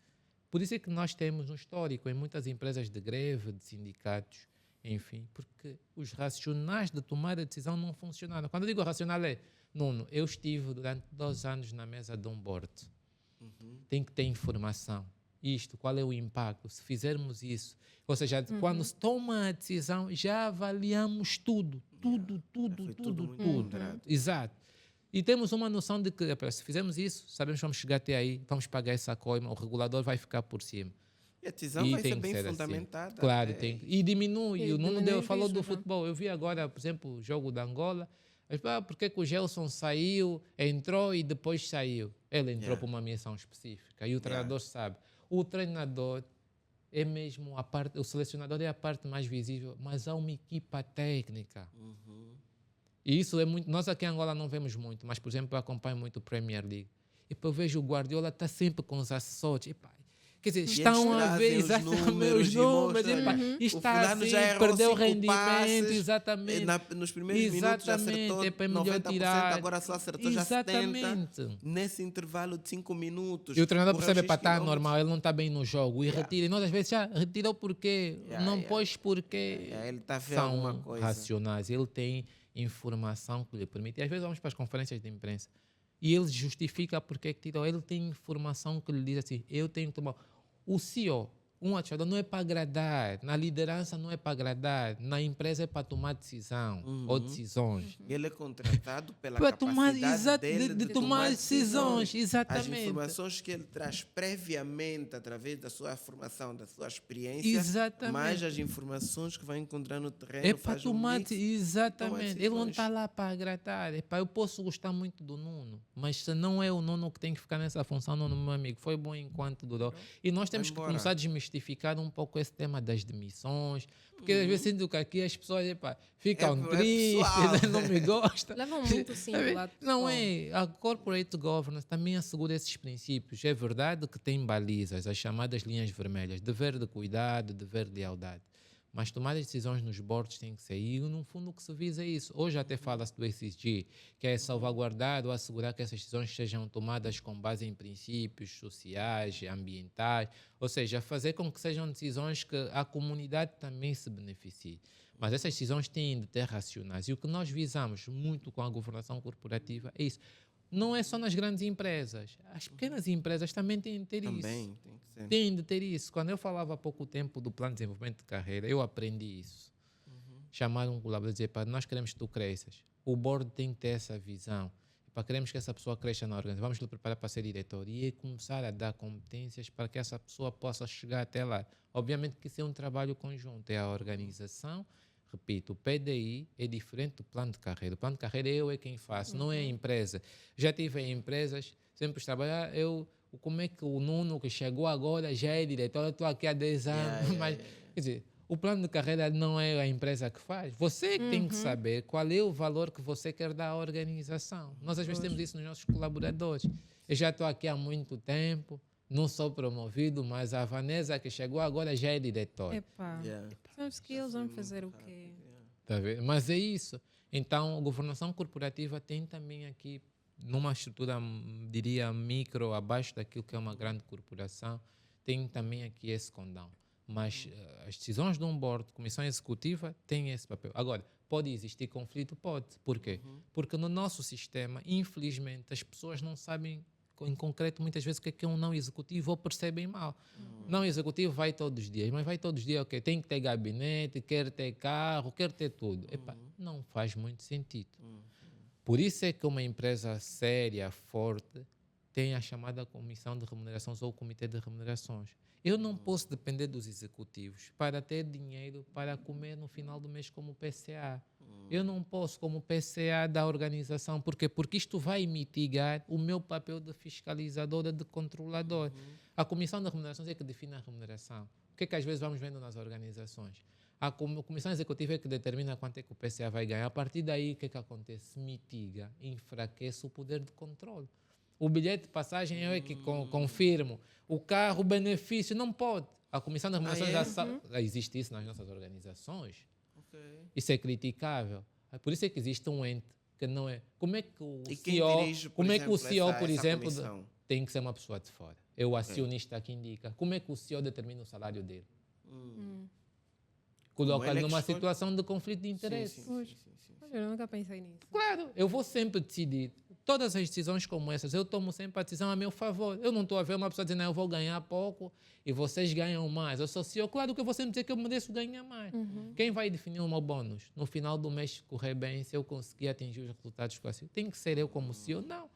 Por isso é que nós temos um histórico em muitas empresas de greve, de sindicatos, enfim, porque os racionais de tomar a decisão não funcionaram. Quando eu digo racional Nuno, eu estive durante 2 anos na mesa de um board. Tem que ter informação. Qual é o impacto? Se fizermos isso, ou seja, quando se toma a decisão, já avaliamos tudo. Exato. E temos uma noção de que, se fizermos isso, sabemos que vamos chegar até aí, vamos pagar essa coima, o regulador vai ficar por cima. E a decisão vai ser bem fundamentada. Assim. Claro, tem. E diminui. O Nuno falou do futebol. Eu vi agora, por exemplo, o jogo da Angola. Porque que o Gelson saiu, entrou e depois saiu? Ele entrou para uma missão específica. E o treinador sabe. O treinador é mesmo a parte, o selecionador é a parte mais visível, mas há uma equipa técnica. E isso é muito. Nós aqui em Angola não vemos muito, mas, por exemplo, eu acompanho muito o Premier League. E eu vejo o Guardiola está sempre com os assessores. Quer dizer, estão a ver exatamente os números. Está assim, já perdeu rendimento, passes, exatamente. Nos primeiros minutos já acertou 90%, agora só acertou já 70%. Nesse intervalo de 5 minutos. E o treinador percebe para estar normal, ele não está bem no jogo. E retira. E nós às vezes já retirou porquê, não pôs porquê. Ele está a ver São alguma coisa. racionais. Ele tem informação que lhe permite. E às vezes vamos para as conferências de imprensa e ele justifica porque é que tirou. Ele tem informação que lhe diz assim, eu tenho que tomar... O CEO um administrador não é para agradar, na liderança não é para agradar, na empresa é para tomar decisão ou decisões. Ele é contratado pela Para tomar, capacidade dele de tomar decisões, As exatamente. informações que ele traz previamente através da sua formação, da sua experiência, Exatamente. mais as informações que vai encontrar no terreno. É para faz tomar, mix, exatamente. Ele não decisões. está lá para agradar. Epá, eu posso gostar muito do Nuno, mas se não é o Nuno que tem que ficar nessa função, Nuno, meu amigo, foi bom enquanto durou. E nós temos que embora. começar a desmistificar um pouco esse tema das demissões, porque às vezes sinto que aqui as pessoas ficam tristes, pessoal. não me gostam. Levam muito sim do lado Não pessoal. é. A corporate governance também assegura esses princípios. É verdade que tem balizas, as chamadas linhas vermelhas, dever de cuidado, dever de lealdade. Mas tomar as decisões nos boards tem que ser. E, no fundo, o que se visa é isso. Hoje até fala-se do ESG, que é salvaguardar ou assegurar que essas decisões sejam tomadas com base em princípios sociais, ambientais, ou seja, fazer com que sejam decisões que a comunidade também se beneficie. Mas essas decisões têm de ter racionais. E o que nós visamos muito com a governação corporativa é isso. Não é só nas grandes empresas. As pequenas empresas também têm de ter isso. Também tem que ser. Tem de ter isso. Quando eu falava há pouco tempo do plano de desenvolvimento de carreira, eu aprendi isso. Chamar um colaborador e dizer, para nós queremos que tu cresças. O board tem que ter essa visão. Para queremos que essa pessoa cresça na organização, vamos lhe preparar para ser diretor e começar a dar competências para que essa pessoa possa chegar até lá. Obviamente que isso é um trabalho conjunto. É a organização. Repito, o PDI é diferente do plano de carreira. O plano de carreira é quem faço, não é a empresa. Já tive em empresas, sempre trabalhar, como é que o Nuno que chegou agora já é diretor, eu estou aqui há 10 anos, mas, quer dizer, o plano de carreira não é a empresa que faz. Você que tem que saber qual é o valor que você quer dar à organização. Nós às vezes temos isso nos nossos colaboradores. Eu já estou aqui há muito tempo, não sou promovido, mas a Vanessa que chegou agora já é diretora. Epá, são skills, vamos fazer o quê? Tá vendo? Mas é isso. Então, a governação corporativa tem também aqui, numa estrutura, diria, micro, abaixo daquilo que é uma grande corporação, tem também aqui esse condão. Mas as decisões de um board, comissão executiva, têm esse papel. Agora, pode existir conflito? Pode. Por quê? Porque no nosso sistema, infelizmente, as pessoas não sabem em concreto, muitas vezes, o que é um não executivo ou percebem mal. Não executivo vai todos os dias, mas vai todos os dias, ok, tem que ter gabinete, quer ter carro, quer ter tudo. Epa, não faz muito sentido. Por isso é que uma empresa séria, forte, tem a chamada comissão de remunerações ou o comitê de remunerações. Eu não posso depender dos executivos para ter dinheiro para comer no final do mês como PCA. Eu não posso como PCA da organização. Por quê? Porque isto vai mitigar o meu papel de fiscalizador e de controlador. A comissão de remunerações é que define a remuneração. O que é que às vezes vamos vendo nas organizações? A comissão executiva é que determina quanto é que o PCA vai ganhar. A partir daí, o que é que acontece? Mitiga, enfraquece o poder de controle. O bilhete de passagem é que confirmo. O carro, o benefício, não pode. A comissão de remunerações já sabe. Existe isso nas nossas organizações. Isso é criticável. Por isso é que existe um ente que não é. Como é que o CEO, por exemplo, tem que ser uma pessoa de fora? É o acionista que indica. Como é que o CEO determina o salário dele? Coloca-lhe numa situação de conflito de interesse. Eu nunca pensei nisso. Claro, eu vou sempre decidir. Todas as decisões como essas, eu tomo sempre a decisão a meu favor. Eu não estou a ver uma pessoa dizendo, eu vou ganhar pouco e vocês ganham mais. Eu sou CEO, claro que eu vou sempre dizer que eu mereço ganhar mais. Quem vai definir o meu bônus? No final do mês, correr bem, se eu conseguir atingir os resultados que eu assisto, tem que ser eu como CEO? Não.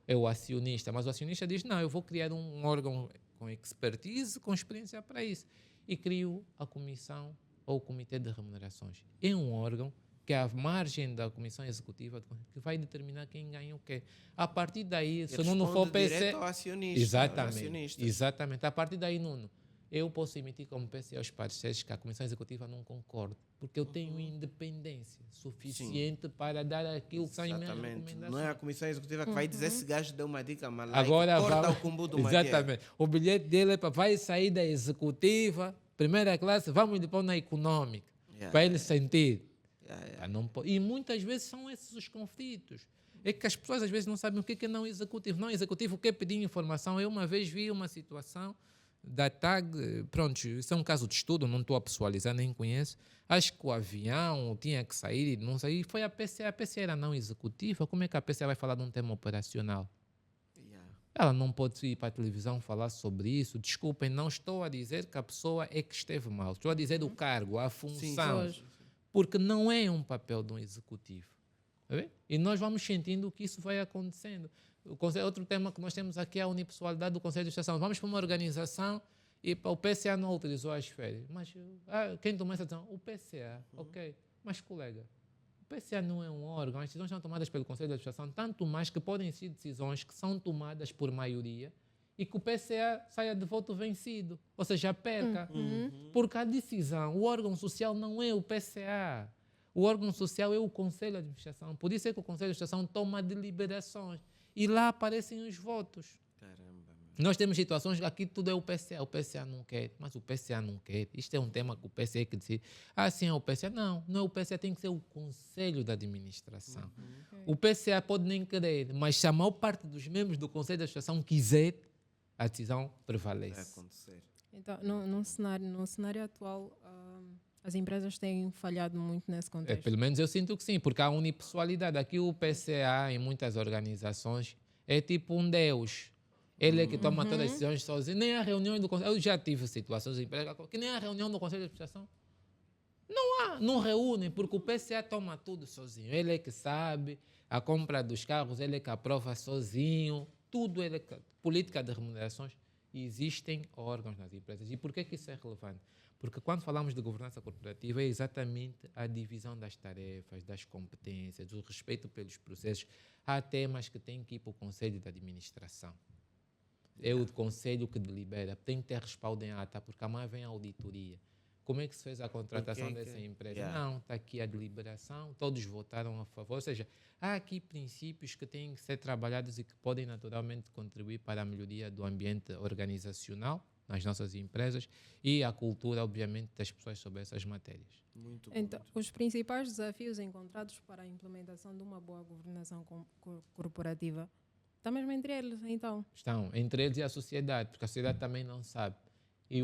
É o acionista. Mas o acionista diz, não, eu vou criar um órgão com expertise, com experiência para isso. E crio a comissão ou o comitê de remunerações. É um órgão que é a margem da comissão executiva que vai determinar quem ganha o quê. A partir daí, se não for PC... ao acionista, exatamente, exatamente. A partir daí, Nuno, eu posso emitir como PC aos parceiros que a comissão executiva não concorda, porque eu tenho independência suficiente para dar aquilo que são as minhas recomendações. Não é a comissão executiva que vai dizer se gajo deu uma dica mal. Agora corta o cumbu do exatamente. O bilhete dele vai sair da executiva, primeira classe, vamos depois na econômica, para ele sentir. E muitas vezes são esses os conflitos. É que as pessoas às vezes não sabem o que é não executivo. Não executivo, o que é pedir informação? Eu uma vez vi uma situação da TAG, pronto, isso é um caso de estudo, não estou a pessoalizar, nem conheço. Acho que o avião tinha que sair, não sair, foi a PCA. A PCA era não executiva. Como é que a PCA vai falar de um tema operacional? ela não pode ir para a televisão falar sobre isso. Desculpem, não estou a dizer que a pessoa é que esteve mal. Estou a dizer o cargo, a função. Sim. Porque não é um papel de um executivo. Tá bem? E nós vamos sentindo que isso vai acontecendo. Outro tema que nós temos aqui é a unipessoalidade do Conselho de Administração. Vamos para uma organização e o PCA não autorizou as férias. Mas quem tomou essa decisão? O PCA. Ok. Mas, colega, o PCA não é um órgão. As decisões são tomadas pelo Conselho de Administração, tanto mais que podem ser decisões que são tomadas por maioria e que o PCA saia de voto vencido, ou seja, perca. Porque a decisão, o órgão social não é o PCA. O órgão social é o Conselho de Administração. Por isso é que o Conselho de Administração toma deliberações. E lá aparecem os votos. Caramba. Nós temos situações que aqui tudo é o PCA. O PCA não quer, mas o PCA não quer. Isto é um tema que o PCA que decide. Sim, é o PCA. Não é o PCA, tem que ser o Conselho de Administração. O PCA pode nem querer, mas se a maior parte dos membros do Conselho de Administração quiser, a decisão prevalece. Vai acontecer. Então, no cenário atual, as empresas têm falhado muito nesse contexto. Pelo menos eu sinto que sim, porque há unipessoalidade. Aqui o PCA, em muitas organizações, é tipo um deus. Ele é que toma todas as decisões sozinho. Nem há reuniões do Conselho. Eu já tive situações em empresa que nem há reunião do Conselho de Administração. Não reúnem, porque o PCA toma tudo sozinho. Ele é que sabe, a compra dos carros, ele é que aprova sozinho, tudo ele é que... Política de remunerações, existem órgãos nas empresas. E por que isso é relevante? Porque quando falamos de governança corporativa é exatamente a divisão das tarefas, das competências, o respeito pelos processos. Há temas que têm que ir para o Conselho de Administração. É o conselho que delibera, tem que ter respaldo em ata, porque amanhã vem a auditoria. Como é que se fez a contratação dessa empresa? Não, está aqui a deliberação, todos votaram a favor. Ou seja, há aqui princípios que têm que ser trabalhados e que podem naturalmente contribuir para a melhoria do ambiente organizacional nas nossas empresas e a cultura, obviamente, das pessoas sobre essas matérias. Muito bom. Então, os principais desafios encontrados para a implementação de uma boa governação corporativa estão mesmo entre eles, então? Estão entre eles e a sociedade, porque a sociedade também não sabe. E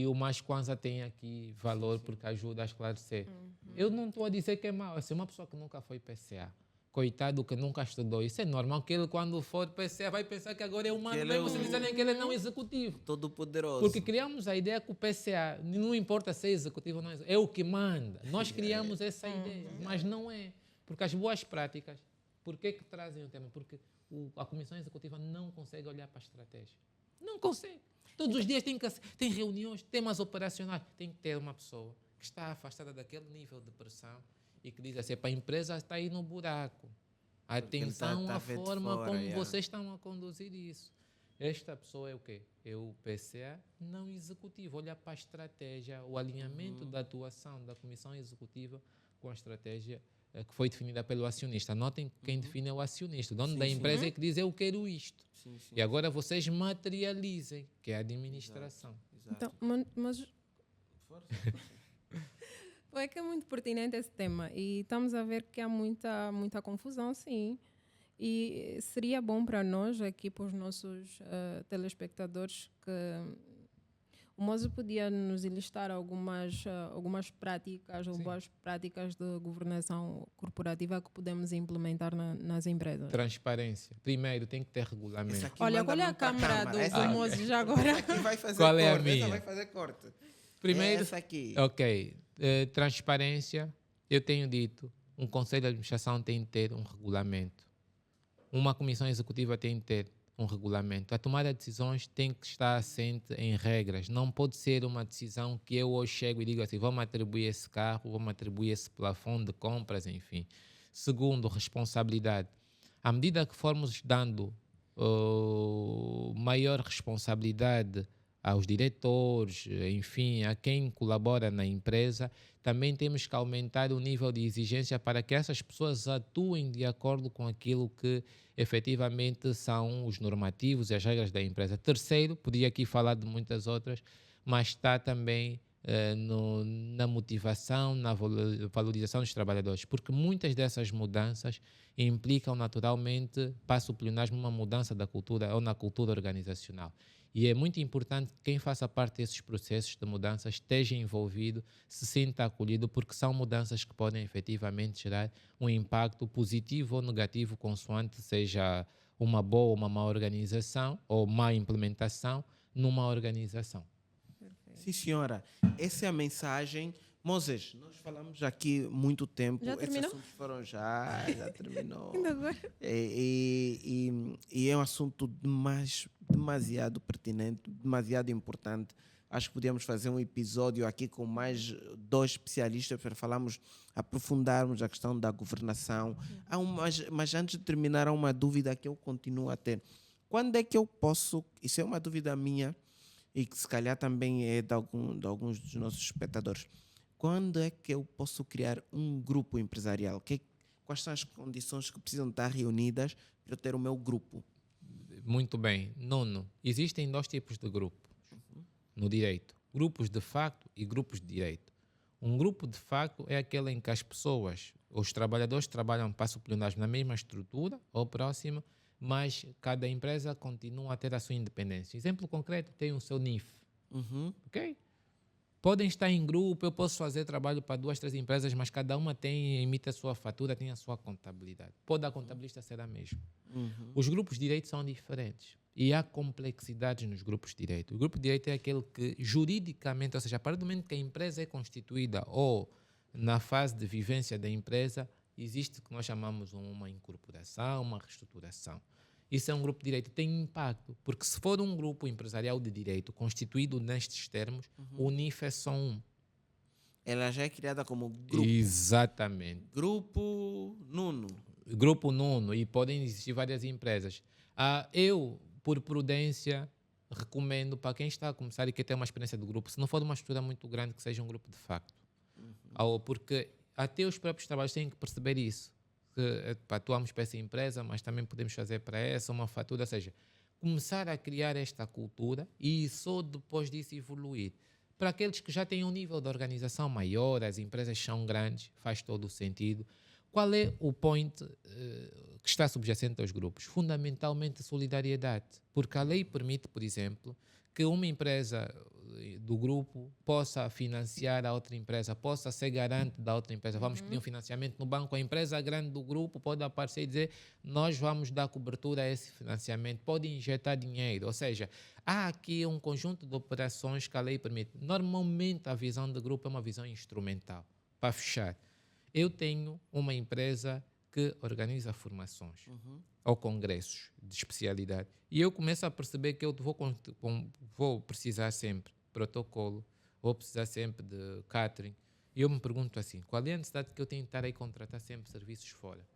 o Mais Kwanza tem aqui valor porque ajuda a esclarecer. Eu não estou a dizer que é mau. Se uma pessoa que nunca foi PCA, coitado que nunca estudou, isso é normal que ele quando for PCA vai pensar que agora é humano mesmo, se dizerem que ele é não executivo. Todo poderoso. Porque criamos a ideia que o PCA, não importa se é executivo ou não é o que manda. Nós criamos essa ideia, mas não é. Porque as boas práticas, por que trazem o tema? Porque a Comissão Executiva não consegue olhar para a estratégia. Não consegue. Todos os dias tem reuniões, temas operacionais. Tem que ter uma pessoa que está afastada daquele nível de pressão e que diz assim, para a empresa está aí no buraco. Atenção à forma como vocês estão a conduzir isso. Esta pessoa é o quê? É o PCA não executivo. Olha para a estratégia, o alinhamento da atuação da Comissão Executiva com a estratégia que foi definida pelo acionista. Notem que quem define é o acionista. O dono da empresa é que diz, eu quero isto. E agora vocês materializem, que é a administração. Exato. Então, mas Força. é que é muito pertinente esse tema e estamos a ver que há muita confusão, sim. E seria bom para nós, aqui para os nossos telespectadores, que o Mozo podia nos ilistar algumas práticas ou boas práticas de governação corporativa que podemos implementar nas empresas. Transparência. Primeiro, tem que ter regulamento. Olha, qual é a câmara do Mozo já agora? Essa aqui vai fazer Qual corte. é a minha? Essa vai fazer corte. Primeiro, Essa aqui. Ok. Transparência. Eu tenho dito, um conselho de administração tem que ter um regulamento. Uma comissão executiva tem que ter um regulamento. A tomada de decisões tem que estar assente em regras. Não pode ser uma decisão que eu hoje chego e digo assim, vamos atribuir esse carro, vamos atribuir esse plafond de compras, enfim. Segundo, responsabilidade. À medida que formos dando maior responsabilidade aos diretores, enfim, a quem colabora na empresa, também temos que aumentar o nível de exigência para que essas pessoas atuem de acordo com aquilo que efetivamente são os normativos e as regras da empresa. Terceiro, podia aqui falar de muitas outras, mas está também na motivação, na valorização dos trabalhadores, porque muitas dessas mudanças implicam naturalmente, passa o pleonasmo, uma mudança da cultura ou na cultura organizacional. E é muito importante que quem faça parte desses processos de mudança esteja envolvido, se sinta acolhido, porque são mudanças que podem efetivamente gerar um impacto positivo ou negativo, consoante seja uma boa ou uma má organização ou má implementação numa organização. Sim, senhora. Essa é a mensagem. Moses, nós falamos aqui muito tempo. Já Esses terminou? assuntos foram já terminou. Ainda agora. E é um assunto demasiado pertinente, demasiado importante. Acho que podíamos fazer um episódio aqui com mais 2 especialistas para falarmos, aprofundarmos a questão da governação. Mas antes de terminar, há uma dúvida que eu continuo a ter. Quando é que eu posso, isso é uma dúvida minha e que se calhar também é de alguns dos nossos espectadores, quando é que eu posso criar um grupo empresarial? Quais são as condições que precisam estar reunidas para eu ter o meu grupo? Muito bem. Nono, existem 2 tipos de grupos no direito. Grupos de facto e grupos de direito. Um grupo de facto é aquele em que as pessoas, os trabalhadores trabalham passo por na mesma estrutura ou próxima, mas cada empresa continua a ter a sua independência. Exemplo concreto, tem o seu NIF. Ok? Podem estar em grupo, eu posso fazer trabalho para 2, 3 empresas, mas cada uma emite a sua fatura, tem a sua contabilidade. Pode a contabilista ser a mesma. Os grupos de direito são diferentes e há complexidades nos grupos de direito. O grupo de direito é aquele que juridicamente, ou seja, a partir do momento que a empresa é constituída ou na fase de vivência da empresa, existe o que nós chamamos uma incorporação, uma reestruturação. Isso é um grupo de direito, tem impacto, porque se for um grupo empresarial de direito constituído nestes termos, o NIF é só um. Ela já é criada como grupo. Exatamente. Grupo Nuno. Grupo Nuno, e podem existir várias empresas. Eu, por prudência, recomendo para quem está a começar e quer ter uma experiência do grupo, se não for uma estrutura muito grande, que seja um grupo de facto. Porque até os próprios trabalhos têm que perceber isso. Que atuamos para essa empresa, mas também podemos fazer para essa uma fatura, ou seja, começar a criar esta cultura e só depois disso evoluir. Para aqueles que já têm um nível de organização maior, as empresas são grandes, faz todo o sentido. Qual é o point que está subjacente aos grupos? Fundamentalmente solidariedade, porque a lei permite, por exemplo, que uma empresa do grupo possa financiar a outra empresa, possa ser garante da outra empresa. Vamos pedir um financiamento no banco, a empresa grande do grupo pode aparecer e dizer nós vamos dar cobertura a esse financiamento, pode injetar dinheiro, ou seja, há aqui um conjunto de operações que a lei permite. Normalmente a visão do grupo é uma visão instrumental. Para fechar, eu tenho uma empresa que organiza formações ou congressos de especialidade e eu começo a perceber que eu vou precisar sempre de protocolo, vou precisar sempre de catering e eu me pergunto assim, qual é a necessidade que eu tenho de estar aí a contratar sempre serviços fora?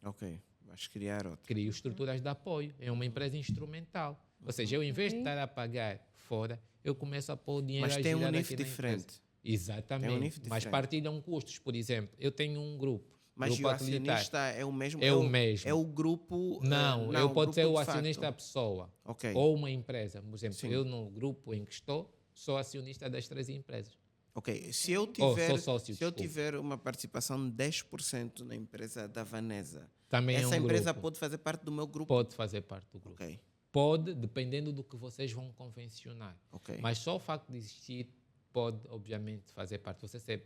Ok, vais criar outro. Crio estruturas de apoio, é uma empresa instrumental, ou seja, eu em vez de estar a pagar fora, eu começo a pôr o dinheiro Mas a tem girar um aqui NIF na diferente. empresa. Exatamente, Tem um NIF mas diferente. partilham custos, por exemplo, eu tenho um grupo. Mas grupo o utilitário. acionista é o mesmo? É o mesmo. É o grupo... Não, eu o pode grupo ser o de acionista facto. da pessoa Ok. ou uma empresa. Por exemplo, Sim. eu no grupo em que estou, sou acionista das 3 empresas. Ok, se eu Sou sócio, se eu desculpa. tiver uma participação de 10% na empresa da Vanessa, Também é essa um empresa grupo. pode fazer parte do meu grupo? Pode fazer parte do grupo. Ok, Pode, dependendo do que vocês vão convencionar. ok. Mas só o facto de existir pode, obviamente, fazer parte. Você ser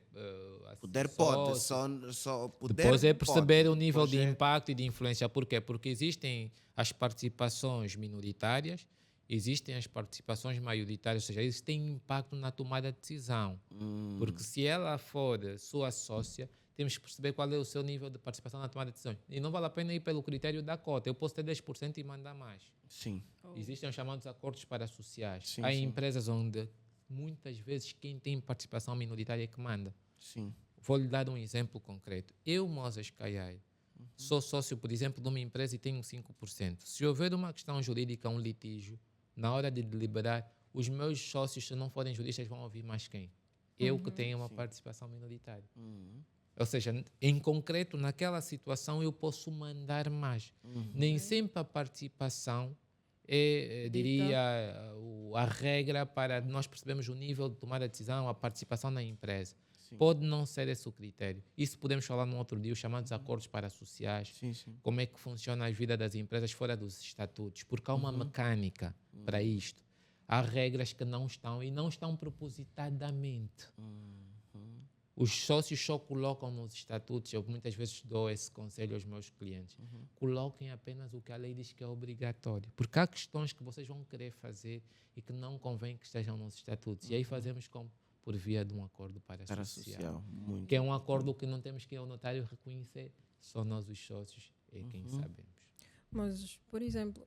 Poder sócio. pode, só poder Depois é perceber pode. o nível Depois de é- impacto e de influência. Por quê? Porque existem as participações minoritárias, existem as participações maioritárias, ou seja, eles têm impacto na tomada de decisão. Porque se ela for sua sócia, temos que perceber qual é o seu nível de participação na tomada de decisões. E não vale a pena ir pelo critério da cota. Eu posso ter 10% e mandar mais. Sim, Existem os chamados acordos parasociais. Sim, Há sim. empresas onde muitas vezes quem tem participação minoritária é que manda. sim. Vou lhe dar um exemplo concreto. Eu, Moses Caiai, sou sócio, por exemplo, de uma empresa e tenho 5%. Se houver uma questão jurídica, um litígio, na hora de deliberar, os meus sócios, se não forem juristas, vão ouvir mais quem? Eu que tenho uma participação minoritária. Ou seja, em concreto, naquela situação, eu posso mandar mais. Nem sempre a participação é, diria, a regra para nós percebermos o nível de tomar a decisão, a participação na empresa. Pode não ser esse o critério. Isso podemos falar num outro dia, os chamados acordos parasociais. Sim, sim. Como é que funciona a vida das empresas fora dos estatutos. Porque há uma mecânica para isto. Há regras que não estão e não estão propositadamente. Os sócios só colocam nos estatutos, eu muitas vezes dou esse conselho aos meus clientes, coloquem apenas o que a lei diz que é obrigatório, porque há questões que vocês vão querer fazer e que não convém que estejam nos estatutos. E aí fazemos como? Por via de um acordo parasocial. Muito. Que é um acordo que não temos que ir ao notário reconhecer, só nós os sócios é quem sabemos. Mas, por exemplo,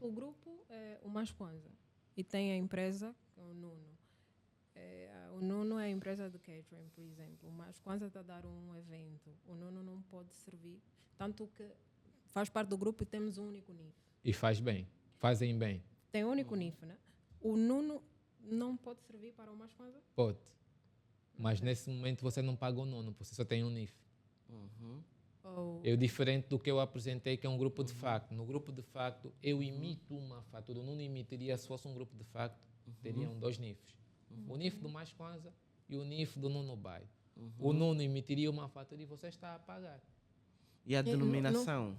o grupo é o Mais Kwanza e tem a empresa, que é o Nuno. O Nuno é a empresa de catering, por exemplo. O Mais Kwanza está a dar um evento. O Nuno não pode servir. Tanto que faz parte do grupo e temos um único NIF. E faz bem, fazem bem. Tem um único NIF, né? O Nuno não pode servir para o Mais Kwanza? Pode. Mas nesse momento você não paga o nono, você só tem um NIF. Eu, diferente do que eu apresentei, que é um grupo de facto. No grupo de facto, eu imito uma fatura. O Nuno emitiria, se fosse um grupo de facto, teriam 2 NIFs. O NIF do Mais Kwanza e o NIF do Nuno Baio. O Nuno emitiria uma fatura e você está a pagar. E a denominação?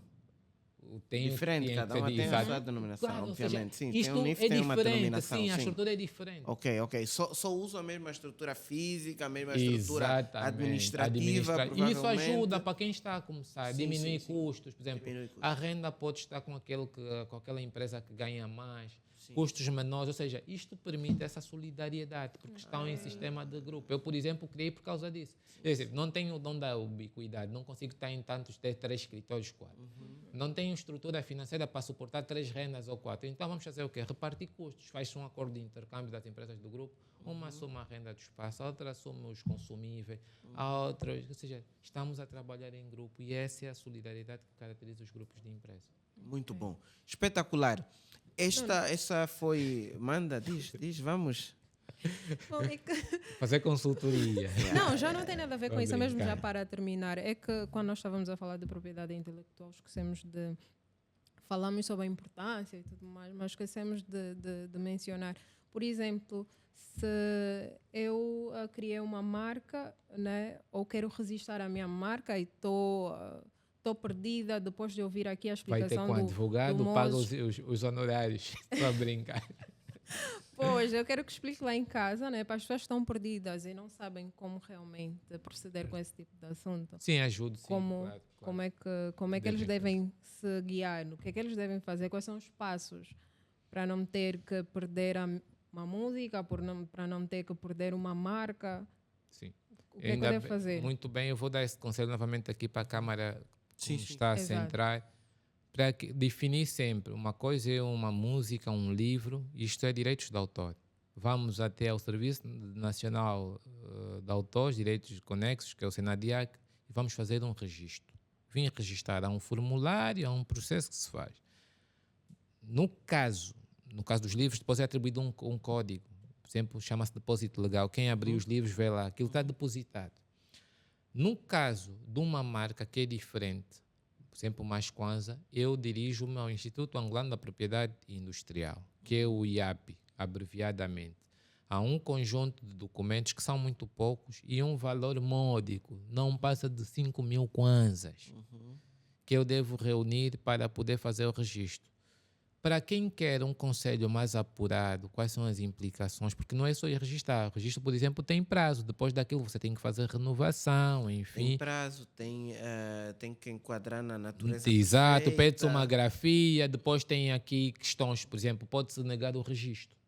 Tem diferente, cada uma tem a sua denominação, claro, obviamente. Seja, sim, isto tem um NIF, é tem uma diferente, denominação. sim, a estrutura é diferente. Ok. Só usa a mesma estrutura física, a mesma estrutura administrativa, E isso provavelmente. ajuda para quem está a começar, diminuir sim. custos. Por exemplo, a renda pode estar com aquela empresa que ganha mais, custos menores, ou seja, isto permite essa solidariedade, porque estão em sistema de grupo. Eu, por exemplo, criei por causa disso. Quer dizer, não tenho o dom da ubiquidade, não consigo estar em tantos, ter 3 escritórios, 4. Não tenho estrutura financeira para suportar 3 rendas ou 4. Então vamos fazer o quê? Repartir custos. Faz-se um acordo de intercâmbio das empresas do grupo. Uma assume a renda do espaço, a outra assume os consumíveis, a outra... Ou seja, estamos a trabalhar em grupo e essa é a solidariedade que caracteriza os grupos de empresa. Muito bom. Espetacular. Essa foi... Manda, diz, vamos. Bom, é que... Fazer consultoria. Não, já não tem nada a ver com isso, mesmo já para terminar. É que quando nós estávamos a falar de propriedade intelectual, esquecemos de... Falamos sobre a importância e tudo mais, mas esquecemos de mencionar. Por exemplo, se eu criei uma marca, né, ou quero registrar a minha marca e estou perdida depois de ouvir aqui a explicação Vai ter com advogado, paga os honorários. Estou a brincar. Pois, eu quero que explique lá em casa, né, para as pessoas que estão perdidas e não sabem como realmente proceder com esse tipo de assunto. Sim, ajudo. Sim, claro. Como é que eles devem se guiar? O que é que eles devem fazer? Quais são os passos para não ter que perder uma música, para não ter que perder uma marca? Sim. O que é que deve fazer? Muito bem, eu vou dar esse conselho novamente aqui para a Câmara que está a Exato. centrar. Para definir sempre, uma coisa é uma música, um livro, isto é direitos de autor. Vamos até ao Serviço Nacional de Autores, Direitos Conexos, que é o Senadiac, e vamos fazer um registro. Vim registrar, há um formulário, há um processo que se faz. No caso dos livros, depois é atribuído um código. Por exemplo, chama-se depósito legal. Quem abrir os livros vê lá, aquilo está depositado. No caso de uma marca que é diferente, por exemplo, o Mais Kwanza, eu dirijo-me ao Instituto Angolano da Propriedade Industrial, que é o IAP, abreviadamente. Há um conjunto de documentos que são muito poucos e um valor módico, não passa de 5.000 kwanzas, que eu devo reunir para poder fazer o registro. Para quem quer um conselho mais apurado, quais são as implicações? Porque não é só ir registrar. O registro, por exemplo, tem prazo. Depois daquilo você tem que fazer renovação, enfim. Tem prazo, tem que enquadrar na natureza. Exato, pede-se uma grafia. Depois tem aqui questões, por exemplo, pode-se negar o registro.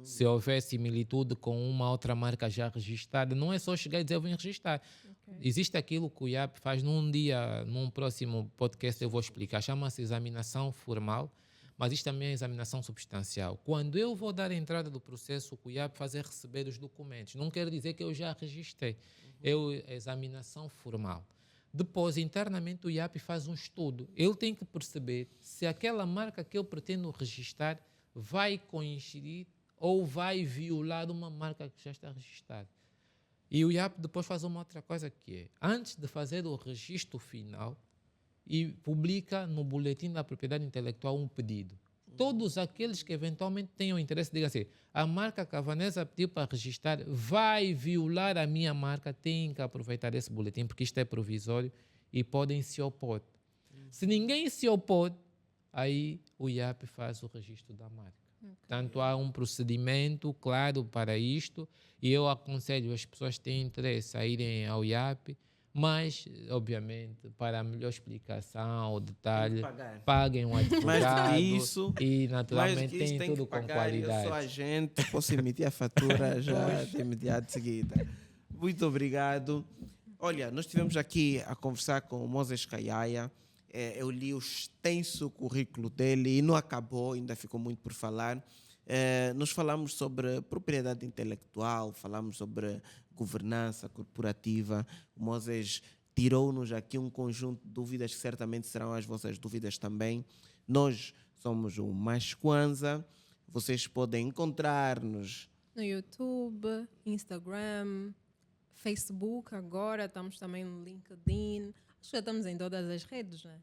Se houver similitude com uma outra marca já registrada, não é só chegar e dizer eu vou registrar. Okay. Existe aquilo que o IAP faz num próximo podcast, eu vou explicar. Chama-se examinação formal. Mas isto também é examinação substancial. Quando eu vou dar a entrada do processo, o IAP faz é receber os documentos. Não quer dizer que eu já registrei. É examinação formal. Depois, internamente, o IAP faz um estudo. Ele tem que perceber se aquela marca que eu pretendo registrar vai coincidir ou vai violar uma marca que já está registrada. E o IAP depois faz uma outra coisa que é, antes de fazer o registro final, e publica no Boletim da Propriedade Intelectual um pedido. Todos aqueles que eventualmente tenham interesse, digam assim, a marca que a Vanessa pediu para registrar vai violar a minha marca, tem que aproveitar esse boletim, porque isto é provisório e podem se opor. Se ninguém se opor, aí o IAP faz o registro da marca. Portanto, há um procedimento claro para isto e eu aconselho as pessoas que têm interesse a irem ao IAP, mas, obviamente, para a melhor explicação, o detalhe, paguem um advogado Mais do que isso, e, mais naturalmente, que isso, tem tem tudo que com pagar. Eu qualidade. sou agente, posso emitir a fatura já de imediato de seguida. Muito obrigado. Olha, nós estivemos aqui a conversar com o Moses Kayaya. Eu li o extenso currículo dele e não acabou, ainda ficou muito por falar. Nós falamos sobre propriedade intelectual, falamos sobre governança corporativa. O Moses tirou-nos aqui um conjunto de dúvidas que certamente serão as vossas dúvidas também. Nós somos o Mais Kwanza. Vocês podem encontrar-nos no YouTube, Instagram, Facebook agora, estamos também no LinkedIn. Acho que já estamos em todas as redes, né?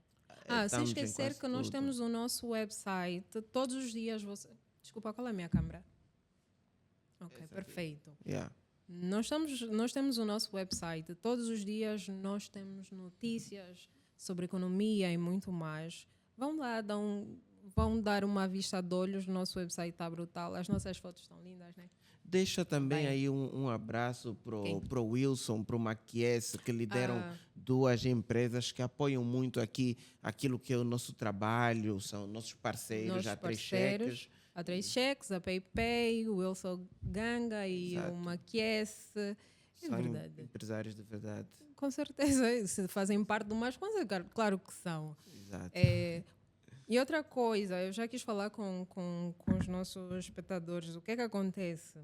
Sem esquecer que nós temos o nosso website. Todos os dias você... Desculpa, qual é a minha câmera? Ok, perfeito. Yeah. Nós temos o nosso website. Todos os dias nós temos notícias sobre economia e muito mais. Vão lá, vão dar uma vista de olhos. O nosso website está brutal. As nossas fotos estão lindas, né? Deixa também aí um abraço pro Wilson, pro Maquies, que lideram duas empresas que apoiam muito aqui aquilo que é o nosso trabalho, são nossos parceiros, a 3 Cheques. A 3 Cheques, a PayPay, o Wilson Ganga e o Maquies. É verdade. Empresários de verdade. Com certeza, se fazem parte do Mais Kwanza, claro que são. Exato. E outra coisa, eu já quis falar com os nossos espectadores, o que é que acontece?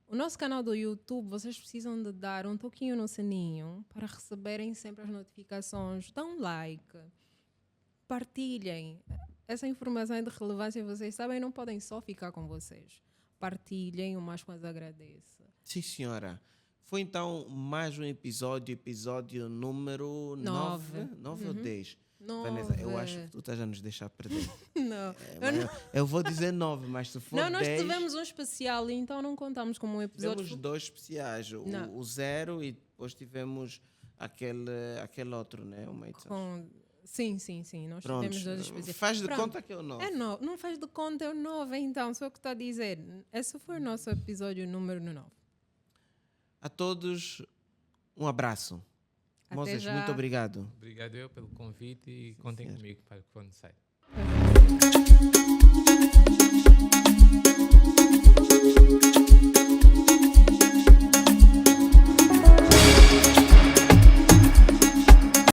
O nosso canal do YouTube, vocês precisam de dar um toquinho no sininho para receberem sempre as notificações. Dão like, partilhem. Essa informação é de relevância, vocês sabem, não podem só ficar com vocês. Partilhem, o Mais Kwanza agradece. Sim, senhora. Foi então mais um episódio número 9 ou 10? Vanessa, eu acho que tu estás a nos deixar perder. Não. Eu vou dizer 9, mas se for 10... Não, nós tivemos um especial, então não contamos como um episódio. Tivemos 2 especiais, o 0 e depois tivemos aquele outro, né? Sim. Nós tivemos 2 especiais. Faz de conta que é o 9. Não faz de conta, é o 9, então. Só o que está a dizer. Esse foi o nosso episódio número 9. A todos, um abraço. Moses, muito obrigado. Obrigado eu pelo convite e contem comigo para o que for necessário.